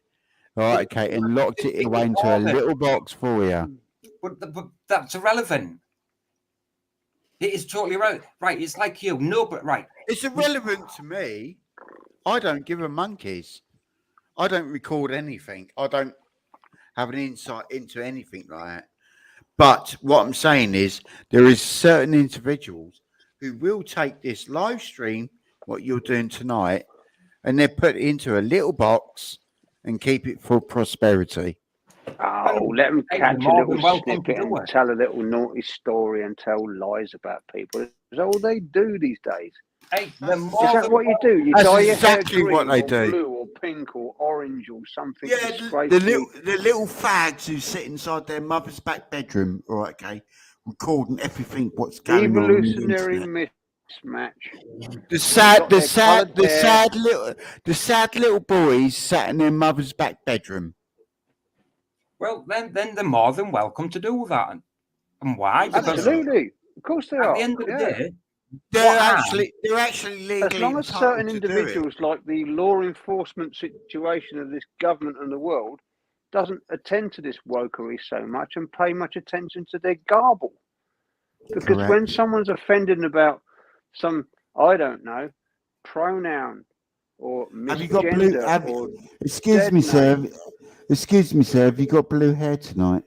All right, okay, and locked it away into a little box for you. But that's irrelevant. It is totally right. Right, it's like you. No, but right. It's irrelevant to me. I don't give a monkeys. I don't record anything. I don't have an insight into anything like that. But what I'm saying is there is certain individuals who will take this live stream, what you're doing tonight, and they're put into a little box and keep it for prosperity. Oh, let them Hey, catch a you're more little than welcome to snippet do and it. tell a little naughty story and tell lies about people. That's all they do these days. Hey, they're Is more that than what you do? You That's dye your hair exactly what green they or do. blue or pink or orange or something Yeah, disgracefully. the little fags who sit inside their mother's back bedroom, right? Okay, recording everything what's going on the Evolutionary internet. mismatch. The got their coloured hair. sad little boys sat in their mother's back bedroom. well. Then they're more than welcome to do that. And why? Because Absolutely. Of course they at are. the end of the Yeah. day, They're what actually legally As long as entitled certain to do it. individuals, like the law enforcement situation of this government and the world, doesn't attend to this wokery so much and pay much attention to their garble. Because when Correct. someone's offended about some, I don't know, pronoun or Have you got blue? misgender or Excuse dead me, sir. name. Excuse me, sir. Have you got blue hair tonight?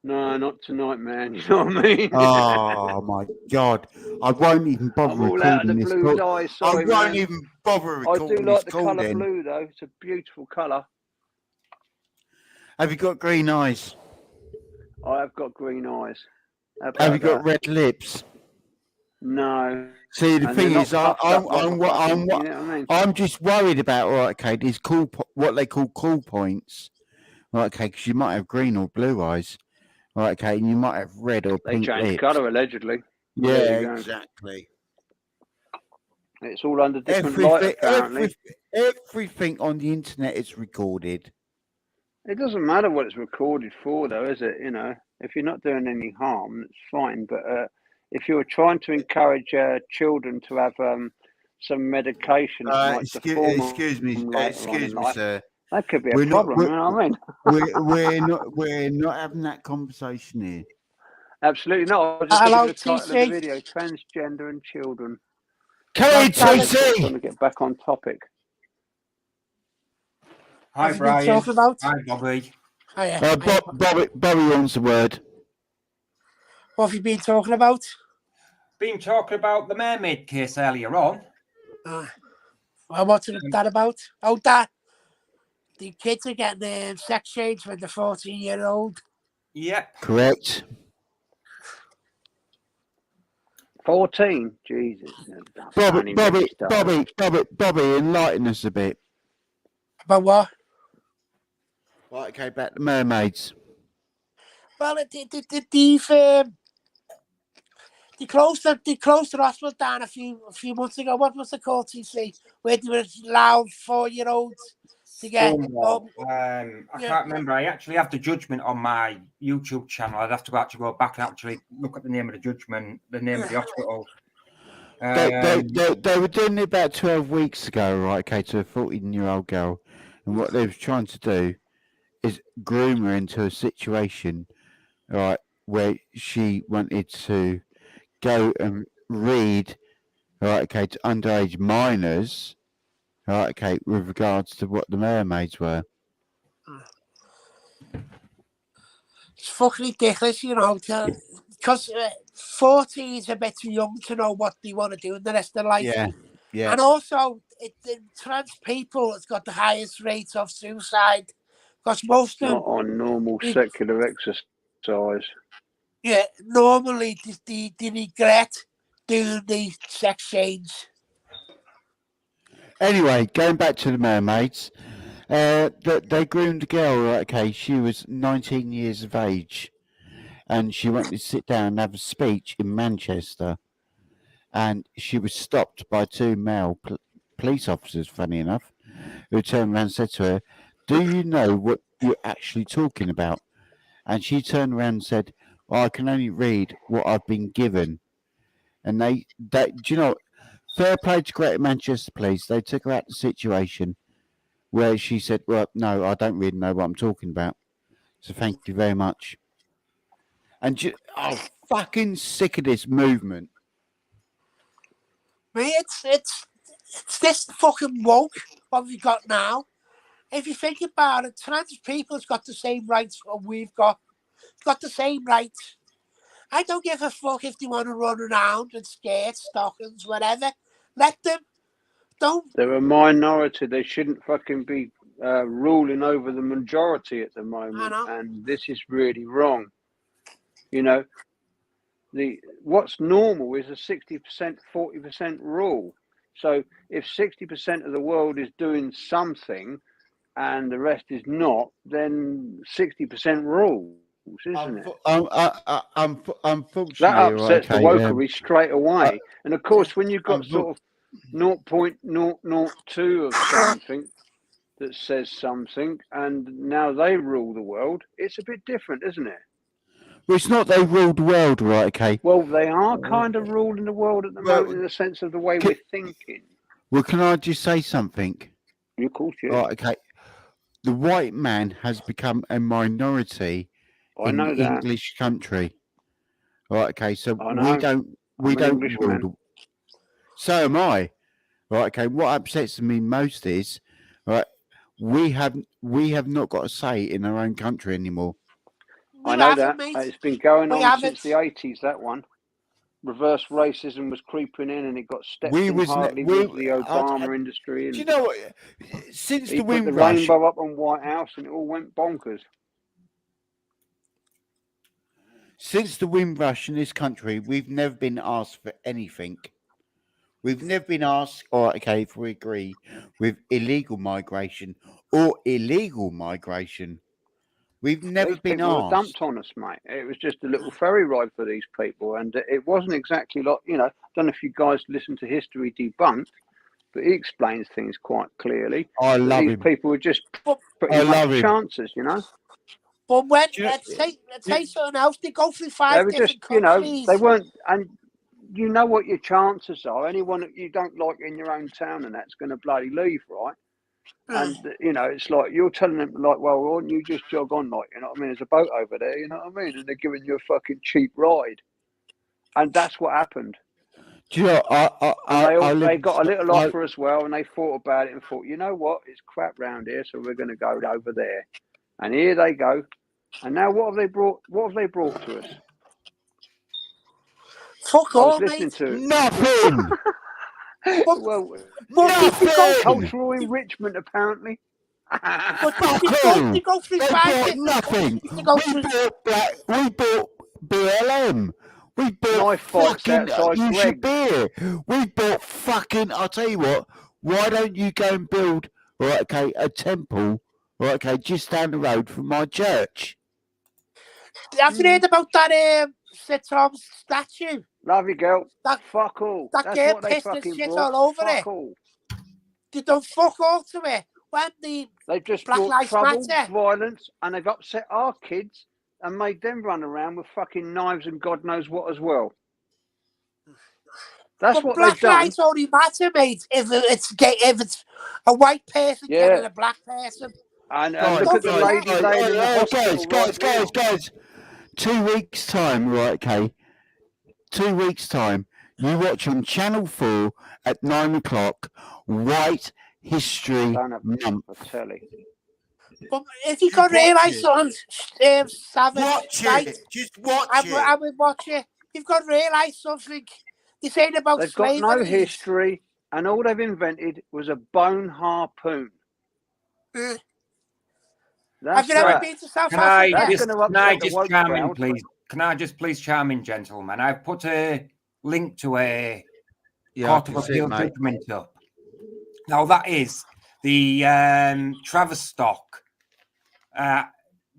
No, not tonight, man. You know what I mean? Oh my God! I won't even bother I'm all out of the recording this blue call. dye. I Sorry, won't man. even bother I do recording this like the call. colour Then blue, though. It's a beautiful colour. have you got green eyes? I have got green eyes. How Have you about got that? red lips? No. See, the And they're thing not is, puffed up like a fucking, you know what I mean? I'm just worried about, right, okay, these what they call cool points, right, okay, because you might have green or blue eyes, right, okay, and you might have red or They pink change lips. colour, allegedly. Well, Yeah, there you go. exactly. It's all under different light, apparently. Everything on the internet is recorded. It doesn't matter what it's recorded for, though, is it? You know, if you're not doing any harm, it's fine. But if you're trying to encourage children to have some medication that might deform Excuse me, them later on in life, sir. that could be a We're not. problem. You know what I mean? We're not having that conversation here. Absolutely not. I was just looking Hello, at the title of the TC. video: transgender and children. Hello, Trying KTC. to get back on topic. hi Have you been Brian, talking about? hi Bobby. Hiya. Bobby wants the word. What have you been talking about? Been talking about the mermaid case earlier on. Well, what's that about? Oh, that the kids are getting sex change when they're 14-year-old. Yep. Correct. 14. Jesus. That's only really started. Bobby, enlighten us a bit. About what? Right, okay, back to mermaids. Well, they closed the hospital down a few months ago. What was the called, TC? Where they were allowed 4-year-olds to get. I can't remember. I actually have the judgment on my YouTube channel. I'd have to actually go back and actually look at the name of the judgment, the name of the hospital. They were doing it about 12 weeks ago, right? Okay, to a 14-year-old girl, and what they were trying to do is groom her into a situation, right, where she wanted to go and read, right, okay, to underage minors, right, okay, with regards to what the mermaids were. It's fucking ridiculous, you know, because 14 is a bit too young to know what they want to do in the rest of their life. Yeah. And also, the trans people has got the highest rates of suicide because most of them, Not on normal secular exercise. yeah, normally they regret doing the sex change. Anyway, going back to the mermaids, they groomed a girl, right, okay, she was 19 years of age, and she wanted to sit down and have a speech in Manchester, and she was stopped by two male police officers, funny enough, who turned around and said to her, "Do you know what you're actually talking about?" And she turned around and said, "I can only read what I've been given." And they do you know, fair play to Greater Manchester Police, they took her out of the situation where she said, "Well, no, I don't really know what I'm talking about. So thank you very much." And I'm fucking sick of this movement. I mean, it's this fucking woke what we got now. If you think about it, trans people's got the same rights what we've got. Got the same rights. I don't give a fuck if they want to run around in skirts, stockings, whatever. Let them. Don't. They're a minority. They shouldn't fucking be ruling over the majority at the moment, know. and this is really wrong. You know, what's normal is a 60%, 40% rule. So if 60% of the world is doing something and the rest is not, then 60% rules, isn't it? Unfortunately, That upsets the okay, wokery straight away. And of course, when you've got unfo- sort of 0.002 of something that says something, and now they rule the world, it's a bit different, isn't it? well, it's not they rule the world, right? Okay. Well, they are kind of ruling the world at the moment in the sense of the way we're thinking. Well, can I just say something? Of course, yeah. Right, okay. The white man has become a minority I in know the that. English country. Right, okay. So I know. we don't Englishman. rule. So am I. Right, okay. What upsets me most is, right, we have not got a say in our own country anymore. I know that. It's been going on since the 80s, that one. Reverse racism was creeping in and it got stepped in hardly with the Obama industry. And do you know what? Since he the put Windrush, the rainbow up on White House and it all went bonkers. Since the Windrush in this country, we've never been asked for anything. We've never been asked, okay, if we agree with illegal migration or illegal migration. We've never These been people asked. were dumped on us, mate. It was just a little ferry ride for these people. And it wasn't exactly like, I don't know if you guys listen to History Debunked, but he explains things quite clearly. I love these him. people were just pretty much chances, But when, let's say something else, they go through 5 different countries. They weren't, and you know what your chances are. Anyone that you don't like in your own town and that's going to bloody leave, right? And, it's like you're telling them, like, well, why don't you just jog on, like, you know what I mean? There's a boat over there, you know what I mean? And they're giving you a fucking cheap ride. And that's what happened. Do you know, they got a little offer as well, and they thought about it and thought, you know what? It's crap round here, so we're going to go over there. And here they go. And now what have they brought? What have they brought to us? Fuck all, mate. Nothing. Well, cultural enrichment, apparently. But they go through 5 different nothing. countries. We bought BLM. We bought fucking beer. We bought fucking. I'll tell you what. Why don't you go and build a temple? Just down the road from my church. Have you heard about that Sir Tom's statue? Love you, girl. Fuck all. That girl pissed and shit all over it. They don't fuck all to it. When they've just Black brought Lives trouble, Matter, violence, and they've upset our kids and made them run around with fucking knives and God knows what as well. That's what Black they've done. lives only matter, mate, if it's a white person killing a black person. And look at the lady laying in the hospital. Guys. 2 weeks time, right? Okay. 2 weeks time. You watch on Channel 4 at 9 o'clock. White History Month. But if you can realise something, Savage, watch right? it. Just watch it. I would watch it. You've got to realise something. They're saying about slavery. They've got no history, and all they've invented was a bone harpoon. Have you ever been to South Africa? Can I just chime in, please? Can I just please chime in, gentlemen? I've put a link to a Court of Appeal judgment up. Now, that is the Tavistock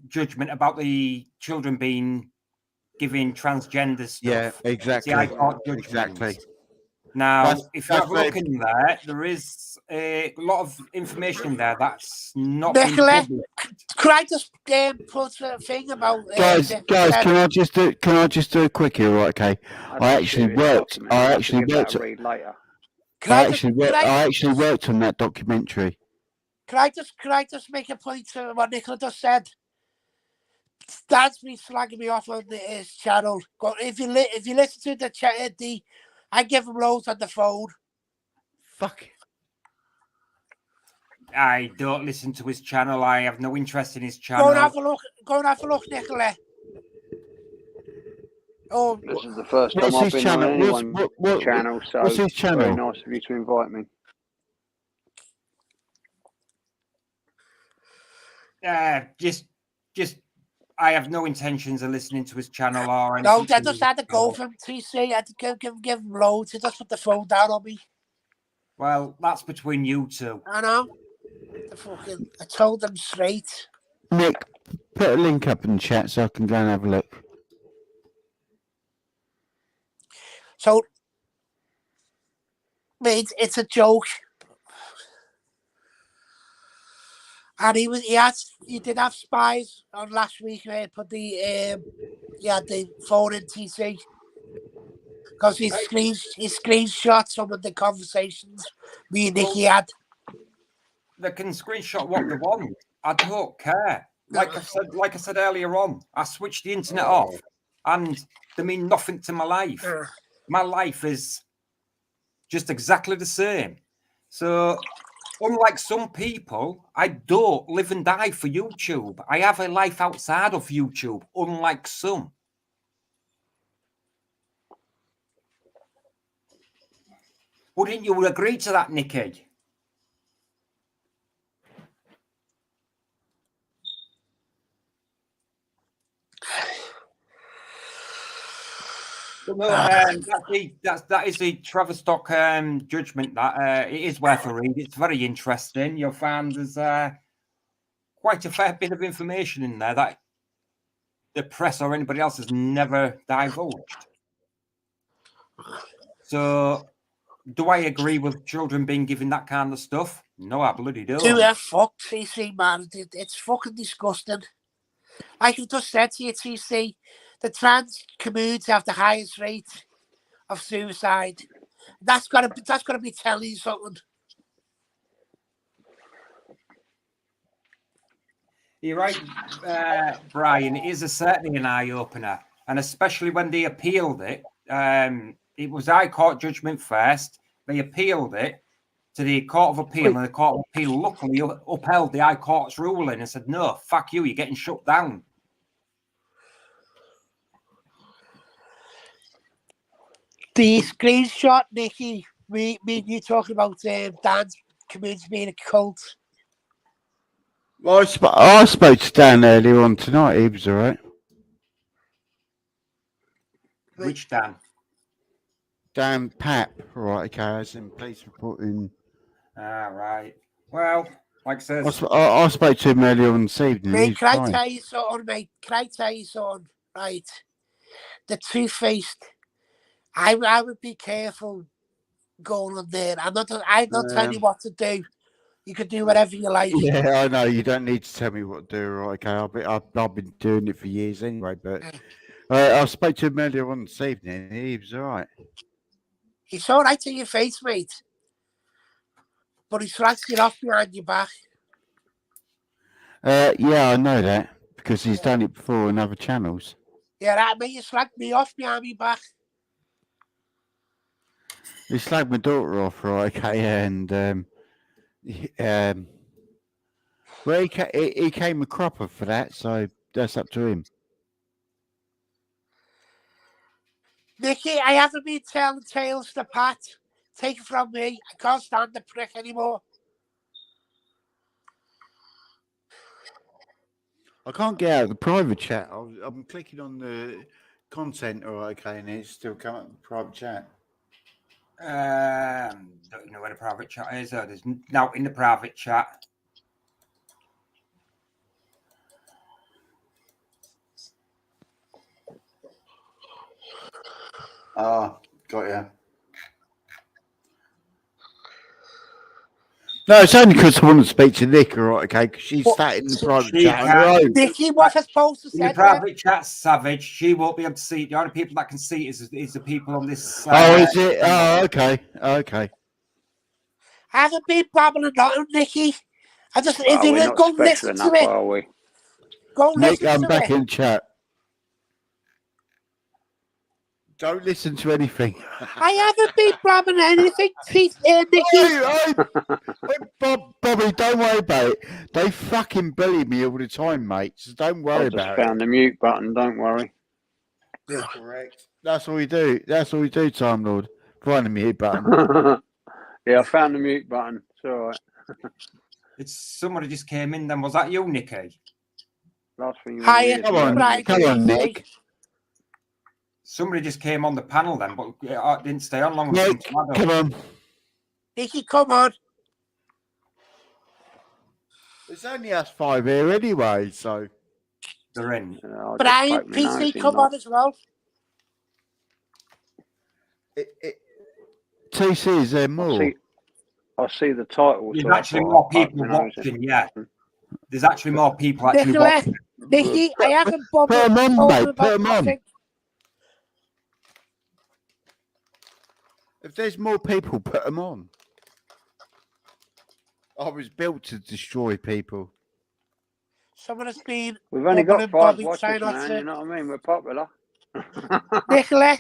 judgment about the children being given transgender stuff. Yeah, exactly. The High Court judgment. Exactly. Now, if you have a look in there is a lot of information in there that's not been published. Could I just put a thing about guys? Can I just do a quickie? Right, okay. I actually worked on that documentary. Can I just make a point to what Nicola just said? Dad's been slagging me off on his channel. If you listen to the I give him loads on the phone. Fuck. I don't listen to his channel. I have no interest in his channel. Go and have a look, Nicola. Oh, this is the first time I've been on anyone's channel, so what's his channel? very nice of you to invite me. Just, I have no intentions of listening to his channel or No, anything. I just had to go from TC. I had to give him loads. He just put the phone down on me. Well, that's between you two. I know. I told him straight. Nick, put a link up in the chat so I can go and have a look. So, mate, it's a joke. And he did have spies on last week. Put the the phone in TC because he screenshot some of the conversations me and Nicky had. They can screenshot what they want. I don't care. Like I said earlier on, I switched the internet off, and they mean nothing to my life. My life is just exactly the same. So, unlike some people, I don't live and die for YouTube. I have a life outside of YouTube, unlike some. Wouldn't you agree to that, Nicky? Well, that is the Travis Stock judgment. That it is worth a read. It's very interesting. You'll find there's quite a fair bit of information in there that the press or anybody else has never divulged. So, do I agree with children being given that kind of stuff? No, I bloody don't. Fuck TC, man. It's fucking disgusting. Like I've just said to you, TC, the trans community have the highest rate of suicide. That's gotta be telling you something. You're right, Brian. It is certainly an eye opener, and especially when they appealed it. It was High Court judgment first. They appealed it to the Court of Appeal, and the Court of Appeal luckily upheld the High Court's ruling and said, "No, fuck you, you're getting shut down." The screenshot, Nicky, me and you talking about Dan's community being a cult. Well, I spoke to Dan earlier on tonight. He was all right. Which Dan? Dan Pap, right? Okay, as in police reporting. Ah, right. Well, like I said, I spoke to him earlier on this evening. Mate, can I tell you something, mate? Can I tell you something? Right. The two-faced, I would be careful going on there. I'm not telling you what to do. You can do whatever you like. Yeah, I know. You don't need to tell me what to do, right? Okay, I've been doing it for years anyway. But I spoke to him earlier on this evening. He was all right. He's all right to your face, mate. But he slags it off behind your back. Yeah, I know that because he's done it before on other channels. Yeah, that mate, you slagged me off behind my back. He slagged my daughter off, right? Okay, and well, he came a cropper for that, so that's up to him. Nicky, I haven't been telling tales to Pat. Take it from me. I can't stand the prick anymore. I can't get out of the private chat. I'm clicking on the content, all right, okay, and it's still coming up in the private chat. Don't know where the private chat is. There's now in the private chat. Ah, got you. No, it's only because I want to speak to Nick, all right, okay? Because she's sat in the private chat on her own. Nicky, what I supposed to say? In the private chat, Savage, she won't be able to see it. The only people that can see it is the people on this. Is it? Oh, okay. Okay. I haven't been babbling on, Nicky. I just, if we're you not go special listen enough, to it. are we? Go Nick, listen I'm to back it. in chat. Don't listen to anything. I haven't been blabbing anything, Nicky. Bobby, don't worry about it. They fucking bully me all the time, mate. So don't worry about it. I just found the mute button. Don't worry. Correct. That's all we do. That's all we do, Time Lord. Find the mute button. Yeah, I found the mute button. It's all right. It's somebody just came in. Then was that you, Nikki? Last thing you Hi, want to hear is Come on, right, come on, TC. Nick. Somebody just came on the panel then, but didn't stay on long. Nick, come on. Nikki, come on. It's only us 5 here anyway, so. They're in. I'll just Brian, poke my nose PC, in, come not- on as well. TC, is there more? I see the title. There's so I actually thought more I'd poke people my nose in. watching. Yeah, there's actually more people actually Nicola, watching. Nikki, I haven't bothered Put 'em on, told mate, them about put 'em on. nothing. If there's more people, put them on. I was built to destroy people. Someone has been We've only bubbling got 5 Bobby watchers, trying not man. to. You know what I mean? We're popular. Nicola,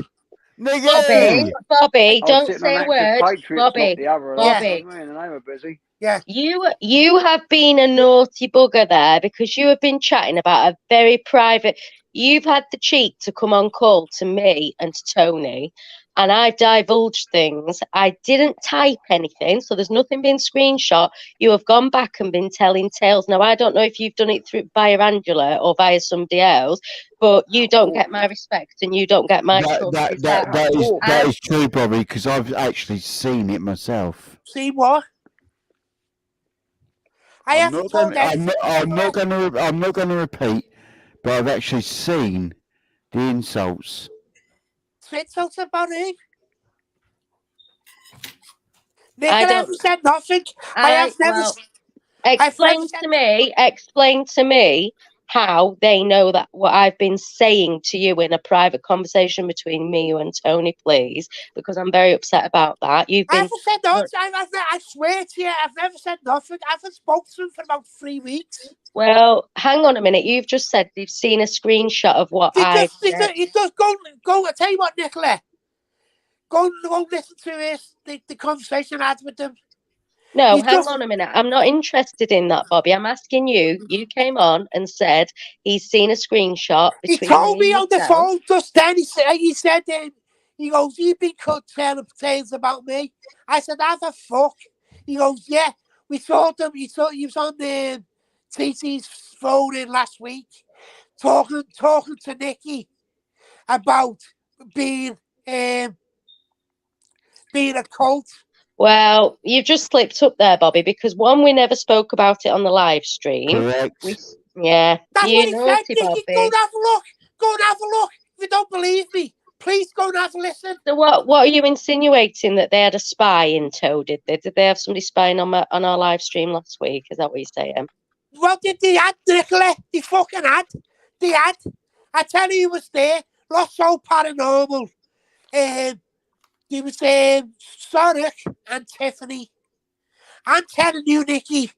Nigga! Bobby, I'm don't sitting say on a active word. Patriots, Bobby, not the other. Bobby. You know what I mean? And they were busy. yeah. You have been a naughty bugger there because you have been chatting about a very private. You've had the cheek to come on call to me and to Tony, and I've divulged things. I didn't type anything, so there's nothing been screenshot. You have gone back and been telling tales. Now I don't know if you've done it through via Angela or via somebody else, but you don't get my respect and you don't get my trust. Is that- That is true, Bobby, because I've actually seen it myself. See what? I I'm haven't not told gonna, anything. I'm not going to repeat, but I've actually seen the insults. Say something about it. I Nicola don't- hasn't said nothing. I have never. well, I've explain never said to me. Explain to me how they know that what I've been saying to you in a private conversation between me, you, and Tony, please, because I'm very upset about that. You've I been haven't said nothing. I swear to you, I've never said nothing. I haven't spoken to him for about 3 weeks. well. Hang on a minute. You've just said you've seen a screenshot of what I've said. You just go. I tell you what, Nicola. Go listen to the conversation I had with them. No, You hang just- on a minute. I'm not interested in that, Bobby. I'm asking you. You came on and said he's seen a screenshot He between told me me and on the yourself. phone just then. He said, he goes, "You've been telling tales about me." I said, "Have a fuck." He goes, "Yeah, we saw them. He was on the TT's phone in last week, talking to Nikki about being a cult." Well, you've just slipped up there, Bobby, because one, we never spoke about it on the live stream. Correct. Yeah, That's you what he said, naughty Nikki. Bobby. Go and have a look. Go and have a look. If you don't believe me, please go and have a listen. So what are you insinuating, that they had a spy in tow? Did they have somebody spying on our live stream last week? Is that what you're saying? Well, they had, Nicola. They fucking had. They had. I tell you, he was there. Lost so paranormal. He was Sonic and Tiffany. I'm telling you, Nikki.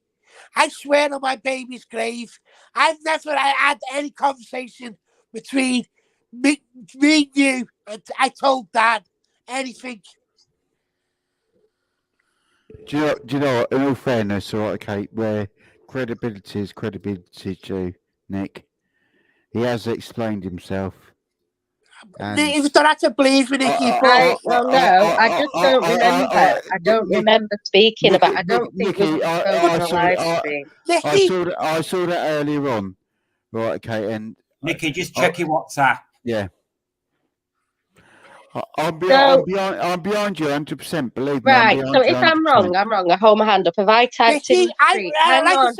I swear on my baby's grave, I've never had any conversation between me and you, and I told Dad anything. Do you know what? In all fairness, all right, okay, where credibility is credibility due, Nick. He has explained himself. And If you don't have to believe me, Nikki, I just don't remember. I don't remember speaking about. I don't think we Nikki, spoke on a live stream. I saw that earlier on. Right, okay, and Nikki, just check your WhatsApp. yeah. I'm behind you 100%. Believe me. Right. So if I'm wrong, I'm wrong. I hold my hand up. Have I typed in Nikki, the street? Hang on,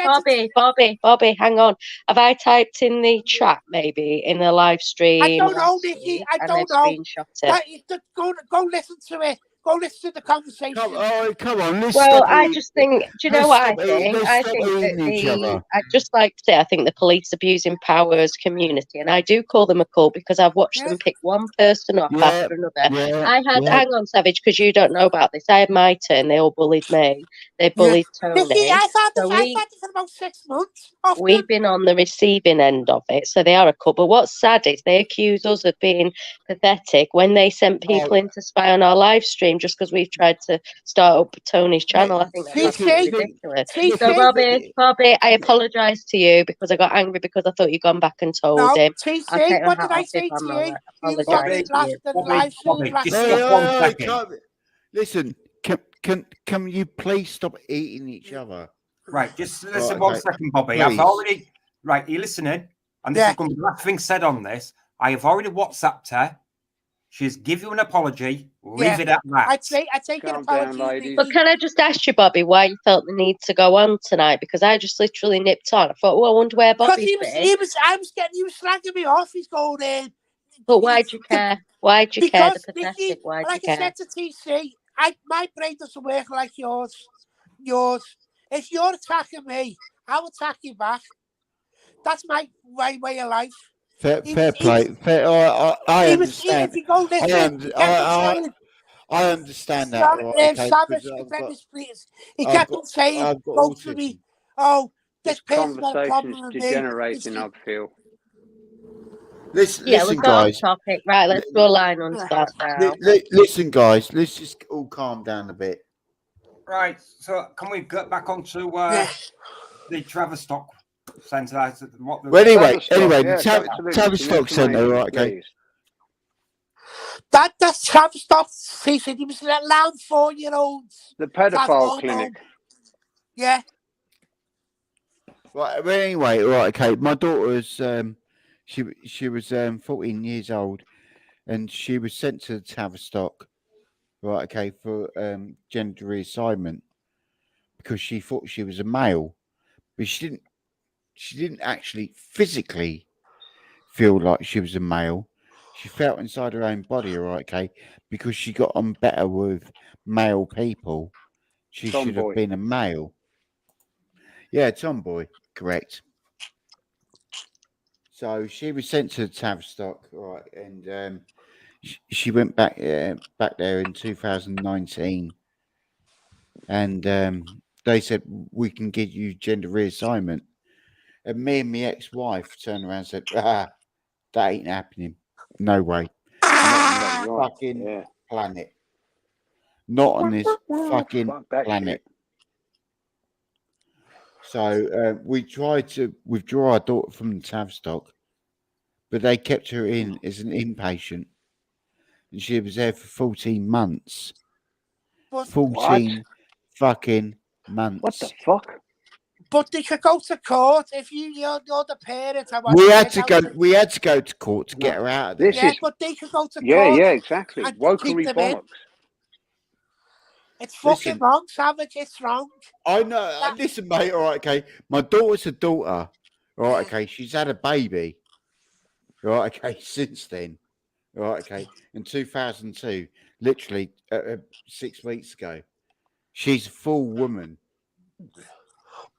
Bobby. Hang on. Have I typed in the chat maybe in the live stream? I don't know, Nikki. I don't know. Screenshot it. Go listen to it. Go listen to the conversation. Come on. Well, I just think. Do you know what I think? I think that I just like to say, I think the police abusing power as community, and I do call them a cult because I've watched them pick one person up after another. Hang on, Savage, because you don't know about this. I had my turn. They all bullied me. They bullied Tony. Nikki, I've had it for about 6 months. We've been on the receiving end of it, so they are a couple. But what's sad is they accuse us of being pathetic when they sent people in to spy on our live stream just because we've tried to start up Tony's channel. I think that's ridiculous. So Bobby, I apologise to you because I got angry because I thought you'd gone back and told him. TC, what did I say to you? You was on the live stream last Listen, can you please stop eating each other? Right, just listen Right, one okay. second, Bobby. I've Please. already. Right, are you listening? And this Yeah. is going to be the last thing said on this. I have already WhatsApped her. She's give you an apology. Leave Yeah. it at that. I take an Calm apology. down, ladies. But can I just ask you, Bobby, why you felt the need to go on tonight? Because I just literally nipped on. I thought, oh, I wonder where Because Bobby's been. he was slagging me off. He's going in. But why'd you care? Why'd you care? The Because pathetic. Nikki, Why'd you like I care? said to TC, my brain doesn't work like yours. If you're attacking me, I'll attack you back. That's my way of life. Fair He play. was- I If understand. you go listen, he kept on saying, I understand that. Right, okay, Savage, because let me please. He I've kept got- on saying, I've got go to autism. me. Oh, this This person had a conversation's problem with me. degenerating, I feel. Listen, Yeah, listen, we've got guys. off topic. Right, let's go line on start now. Listen, guys. Let's just all calm down a bit. Right, so can we get back onto Yeah. the Travistock Centre? What the, Well, anyway, Yes, the absolutely. Tavistock Some Centre, information, right? Okay. please. That's Travistock. He said he was allowed 4-year-olds. The to have pedophile home. clinic. Yeah. Right. Well, anyway, right. Okay. My daughter's she was 14 years old, and she was sent to Tavistock, right? Okay, for gender reassignment because she thought she was a male, but she didn't actually physically feel like she was a male. She felt inside her own body, right? Okay, because she got on better with male people. She should have Tomboy. been a male. Yeah, tomboy, correct. So she was sent to Tavistock, right, and she went back there in 2019, and they said we can get you gender reassignment. And me and my ex-wife turned around and said, that ain't happening. No way. Not on this fucking Yeah. planet. Not on this fucking Fuck that planet. shit. So we tried to withdraw our daughter from the Tavistock, but they kept her in as an inpatient. And she was there for 14 months. But 14 fucking months. What the fuck? But they could go to court if you're the parent. We had to go to court to get her out of there. This is But they could go to yeah, court. yeah, exactly. and Wokery keep them in. bollocks. It's fucking Listen. wrong, Savage. It's wrong. I know. Listen, mate. All right, okay. My daughter's a daughter. All right, okay. She's had a baby. All right, okay. Since then, all right, okay. In 2002, literally 6 weeks ago, she's a full woman.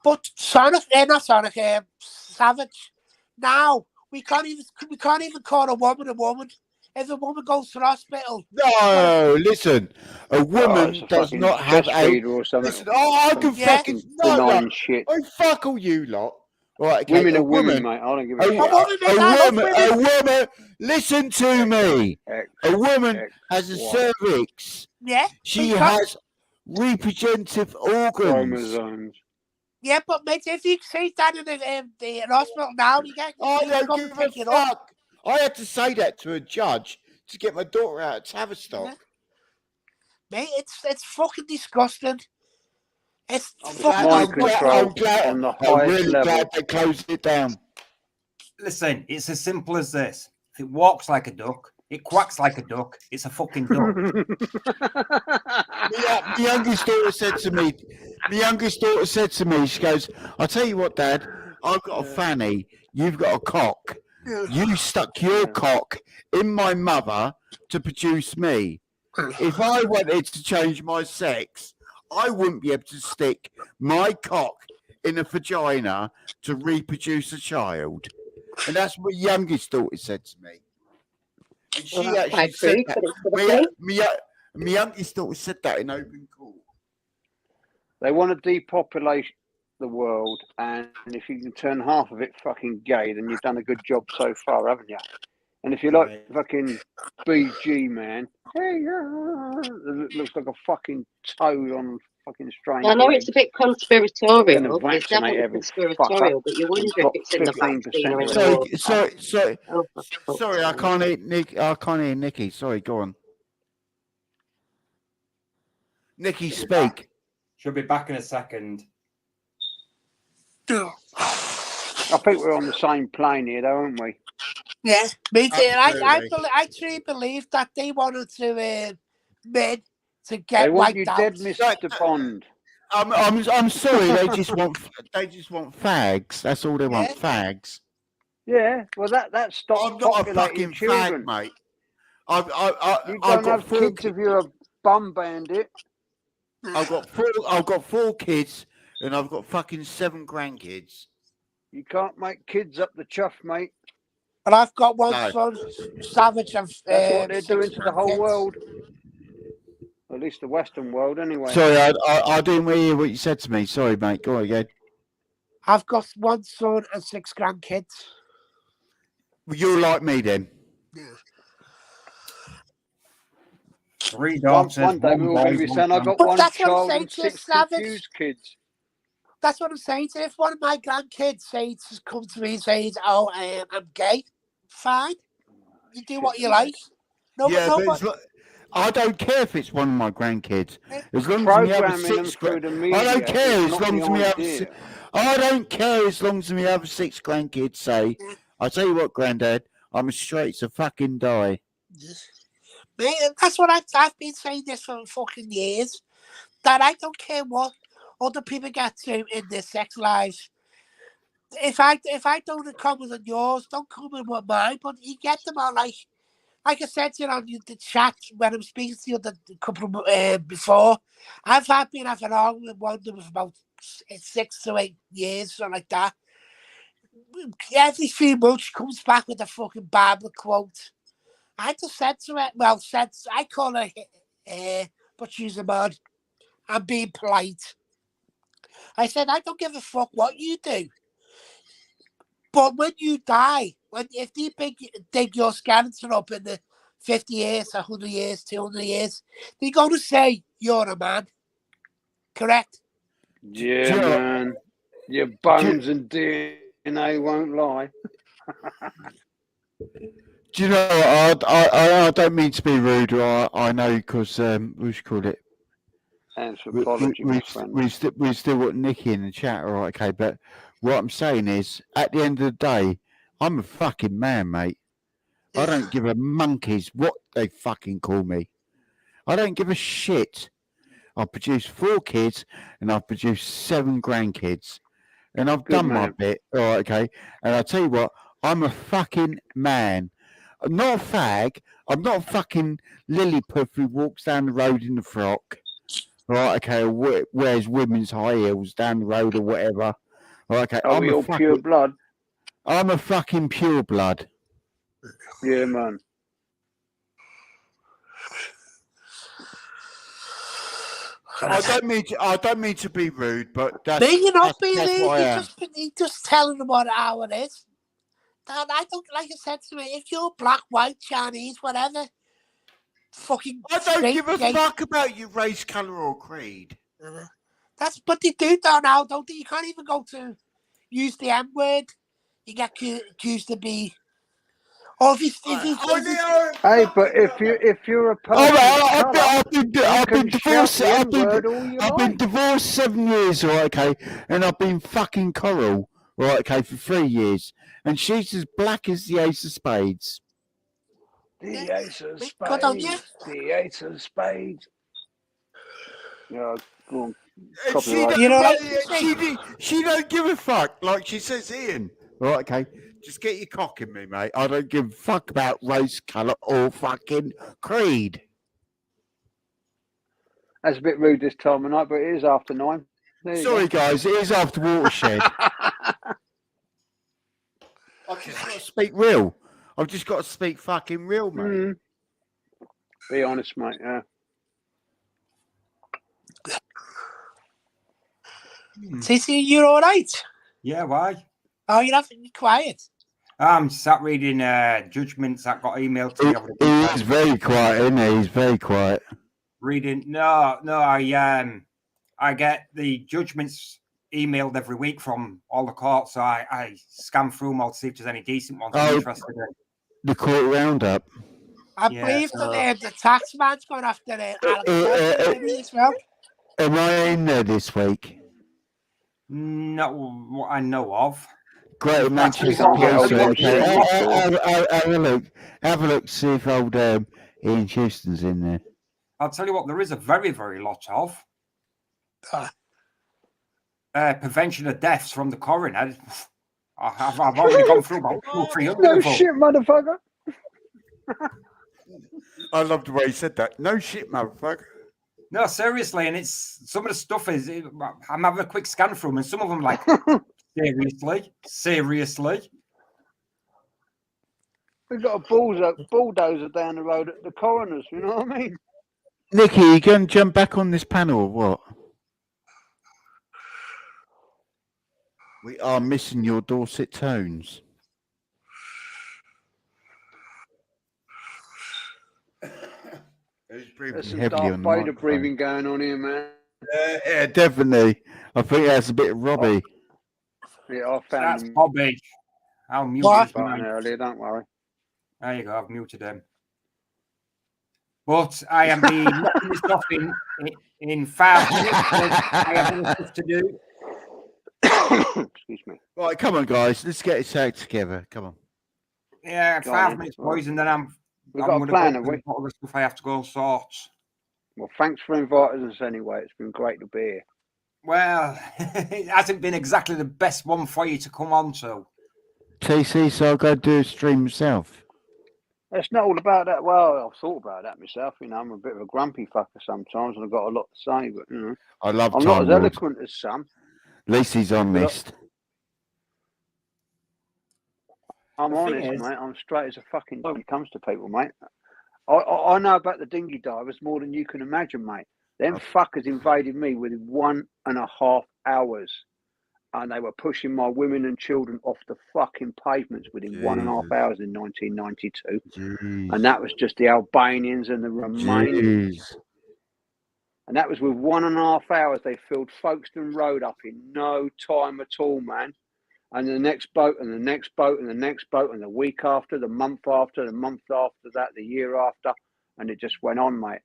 But Sonic, not Sonic, Savage. Now we can't even call a woman. If a woman goes to the hospital, No, listen. A woman it's a does fucking not have a. breastfeeder or something. Listen, I can Yeah. fucking no. Benign shit. Oh, fuck all you lot. Right, okay. Women a are women, woman, mate. I don't give a a, shit. a woman. Listen to me. A woman has a Y. cervix. yeah, She because- has reproductive organs. Chromosomes. yeah, but mate, if you see that in the hospital now, you get I you don't come give and pick a it up. fuck. I had to say that to a judge to get my daughter out of Tavistock. Yeah. Mate, it's fucking disgusting. It's fucking Mind control glad, on the I'm highest really level. glad they closed it down. listen, it's as simple as this. If it walks like a duck, it quacks like a duck, it's a fucking duck. My youngest daughter said to me, she goes, I'll tell you what, Dad, I've got a fanny, you've got a cock. You stuck your cock in my mother to produce me. If I wanted to change my sex, I wouldn't be able to stick my cock in a vagina to reproduce a child. And that's what my youngest daughter said to me. And she Well, that's actually quite said rude, that. but it's for the My youngest daughter said that in open court. They want to depopulate the world, and if you can turn half of it fucking gay, then you've done a good job so far, haven't you? And if you like fucking BG, man, hey, it looks like a fucking toad on fucking strange I know legs. it's a bit conspiratorial. Gonna It's vaccinate definitely every conspiratorial, but you wonder if fucker. it's in the 15% vaccine or in of the the- water. Oh, Sorry, I can't hear Nick. I can't hear Nikki. Sorry, go on. Nikki, speak. She'll be back in a second. I think we're on the same plane here, though, aren't we? Yeah, me too. Absolutely. I truly believe that they wanted to men to They get want you wiped dead, out. Mr. Bond. I'm sorry. They just want fags. That's all they want. Yeah. Fags. Yeah, well, that stops I'm not a populating fucking fag, children. mate. You I've don't got have kids if you're a bum bandit. I've got 4 kids, and I've got fucking 7 grandkids. You can't make kids up the chuff, mate. But I've got one No. son, Savage, and That's what they're 6 doing to the whole grandkids. world. At least the Western world, anyway. Sorry, I didn't hear what you said to me. Sorry, mate. Go on again. I've got one son and 6 grandkids. Well, you're like me then. 3 daughters, One day 1 we're all going to boy, be 1 saying, I've girl. got But one that's what I'm child saying and to you, 6 Savage. confused kids. That's what I'm saying. To you. If one of my grandkids come to me and says, "Oh, I'm gay," fine. You do what you like. No, Yeah, but but no, it's like, I don't care if it's one of my grandkids. Yeah. As long as we have a Programming them 6 through the I don't media care is as not long the as we have idea. I don't care as long as we have 6 grandkids say, Yeah. I tell you what, Grandad, I'm straight to fucking die. Mate, that's what I've been saying this for fucking years. That I don't care what other people get to in their sex lives. If I don't come with yours, don't come with mine. But you get them all like I said to you on the chat when I was speaking to you the couple before. I've been having an argument with one of them for about 6 to 8 years, something like that. Every few months she comes back with a fucking Bible quote. I just said to her, I call her, but she's a man. I'm being polite. I said, I don't give a fuck what you do. But when you die, if they dig your skeleton up in the 50 years, 100 years, 200 years, they're going to say you're a man. Correct? Yeah, man. Your bones and DNA won't lie. Do you know, I don't mean to be rude, I know because, we should call it, Anthropology, my friend. we've still got Nikki in the chat, all right, okay, but what I'm saying is, at the end of the day, I'm a fucking man, mate. I don't give a monkey's what they fucking call me. I don't give a shit. I've produced 4 kids and I've produced 7 grandkids. And I've Good done my man. bit, all right, okay? And I tell you what, I'm a fucking man. I'm not a fag. I'm not a fucking Lilliput who walks down the road in a frock. Right, okay, or wears women's high heels down the road or whatever. Right, okay, Are we all pure blood? I'm a fucking pure blood. Yeah, man. I don't mean to be rude, but that's Maybe you're not being that's rude. what I am. You're just telling them how it is. And I don't, like I said to me, if you're black, white, Chinese, whatever, fucking I don't straight, give a gay, fuck about your race, colour, or creed. but they do that now, don't they? You can't even go to use the M word. You get accused of be. Or if you Hey, but if you're a person of colour, I've been shout divorced. the N-word all you I've been like. divorced 7 years, right? Okay, and I've been fucking Coral, right? Okay, for 3 years, and she's as black as the Ace of Spades. The Ace of good on you. Spades. The Ace of Spades. Yeah, go on. And she Copyright. You know, she don't give a fuck, like she says, Ian. Right? Okay, just get your cock in me, mate. I don't give a fuck about race, colour, or fucking creed. That's a bit rude this time of night, but it is after 9. There you Sorry, go. guys, it is after Watershed. I've just got to speak real. I've just got to speak fucking real, mate. Be honest, mate. Yeah. Tissy, you're all right? Yeah, why? Oh, you're having be quiet. I'm sat reading judgments that got emailed to me over the weekend. He's very quiet, isn't he? He's very quiet. Reading, I get the judgments emailed every week from all the courts, so I scan through them all to see if there's any decent ones I'm interested in. The court roundup. I believe that the tax man's going after Alex as well. Am I in there this week? Not what I know of. Great In fact, Manchester can't get Police. hold of Okay. it. Have a look. See if old Ian Houston's in there. I'll tell you what, there is a very, very lot of Ah. prevention of deaths from the coroner. I've already gone through about 200 or 300 No of them. shit, motherfucker. I love the way he said that. No shit, motherfucker. No, seriously, and it's some of the stuff is. I'm having a quick scan through them, and some of them like seriously. We've got a bulldozer down the road at the coroner's. You know what I mean? Nicky, you going to jump back on this panel or what? We are missing your Dorset tones. There's some Heavily Darth on the Vader microphone. breathing going on here, man. Yeah, definitely. I think that's a bit of Robbie. Yeah, I found That's him Bobby. I'll mute What? his button mic. earlier. Don't worry. There you go. I've muted him. But I am knocking this off in 5 minutes. I have other stuff to do. Excuse me. Right, come on, guys. Let's get this out together. Come on. Yeah, Go on 5 then. minutes, Right. boys, and then We've I'm got a going to plan, go have we? and all the stuff I have to go and sort. Well, thanks for inviting us anyway. It's been great to be here. Well, it hasn't been exactly the best one for you to come on to. TC, so I'll go do a stream myself. It's not all about that. Well, I've thought about that myself. You know, I'm a bit of a grumpy fucker sometimes, and I've got a lot to say. But you know, I love I'm not Time as Lord. eloquent as some. At least he's honest. I'm The thing honest, is- mate. I'm straight as a fucking when it comes to people, mate. I know about the dinghy divers more than you can imagine, mate. Them fuckers invaded me within 1.5 hours. And they were pushing my women and children off the fucking pavements within 1.5 Jesus. hours in 1992. Jeez. And that was just the Albanians and the Romanians. Jeez. And that was with 1.5 hours. They filled Folkestone Road up in no time at all, man. And the next boat, and the next boat, and the next boat, and the week after, the month after, the month after that, the year after. And it just went on, mate.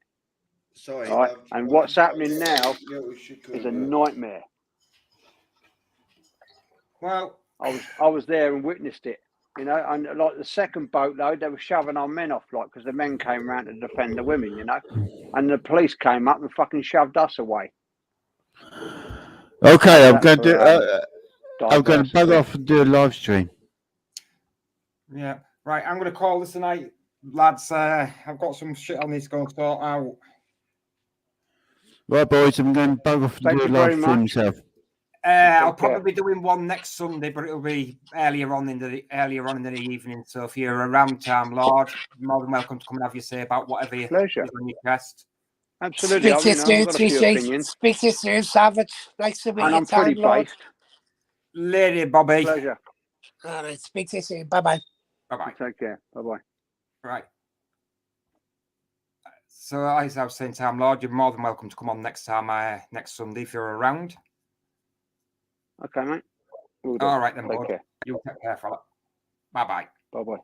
Sorry. All right? And what's happening now is a nightmare. Well, I was there and witnessed it, you know, and like the second boatload, they were shoving our men off, like, because the men came round to defend the women, you know, and the police came up and fucking shoved us away. Okay, I'm That's going to do. for, I'm going to bug diversity. off and do a live stream. yeah. Right, I'm going to call this tonight, lads. I've got some shit I need to go and sort out. Right, boys, I'm going to bug off and Thank do a you live very stream much. myself. I'll Take care. probably be doing one next Sunday, but it'll be earlier on in the evening. So if you're around town, Lord, you're more than welcome to come and have your say about whatever is Pleasure. on your chest. Absolutely. Speak to you soon, I've got a few TC. opinions. Speak to you soon, Savage. Nice to meet And you, I'm pretty Time Lord. based. Lady Bobby. Pleasure. All right, speak to you soon. Bye-bye. Bye-bye. Take care. Bye-bye. Right. So as I was saying, Time Lord, you're more than welcome to come on next Sunday if you're around. Okay, mate. Will do. All right then, Take bud. care. You take care, fella. Bye-bye. Bye-bye.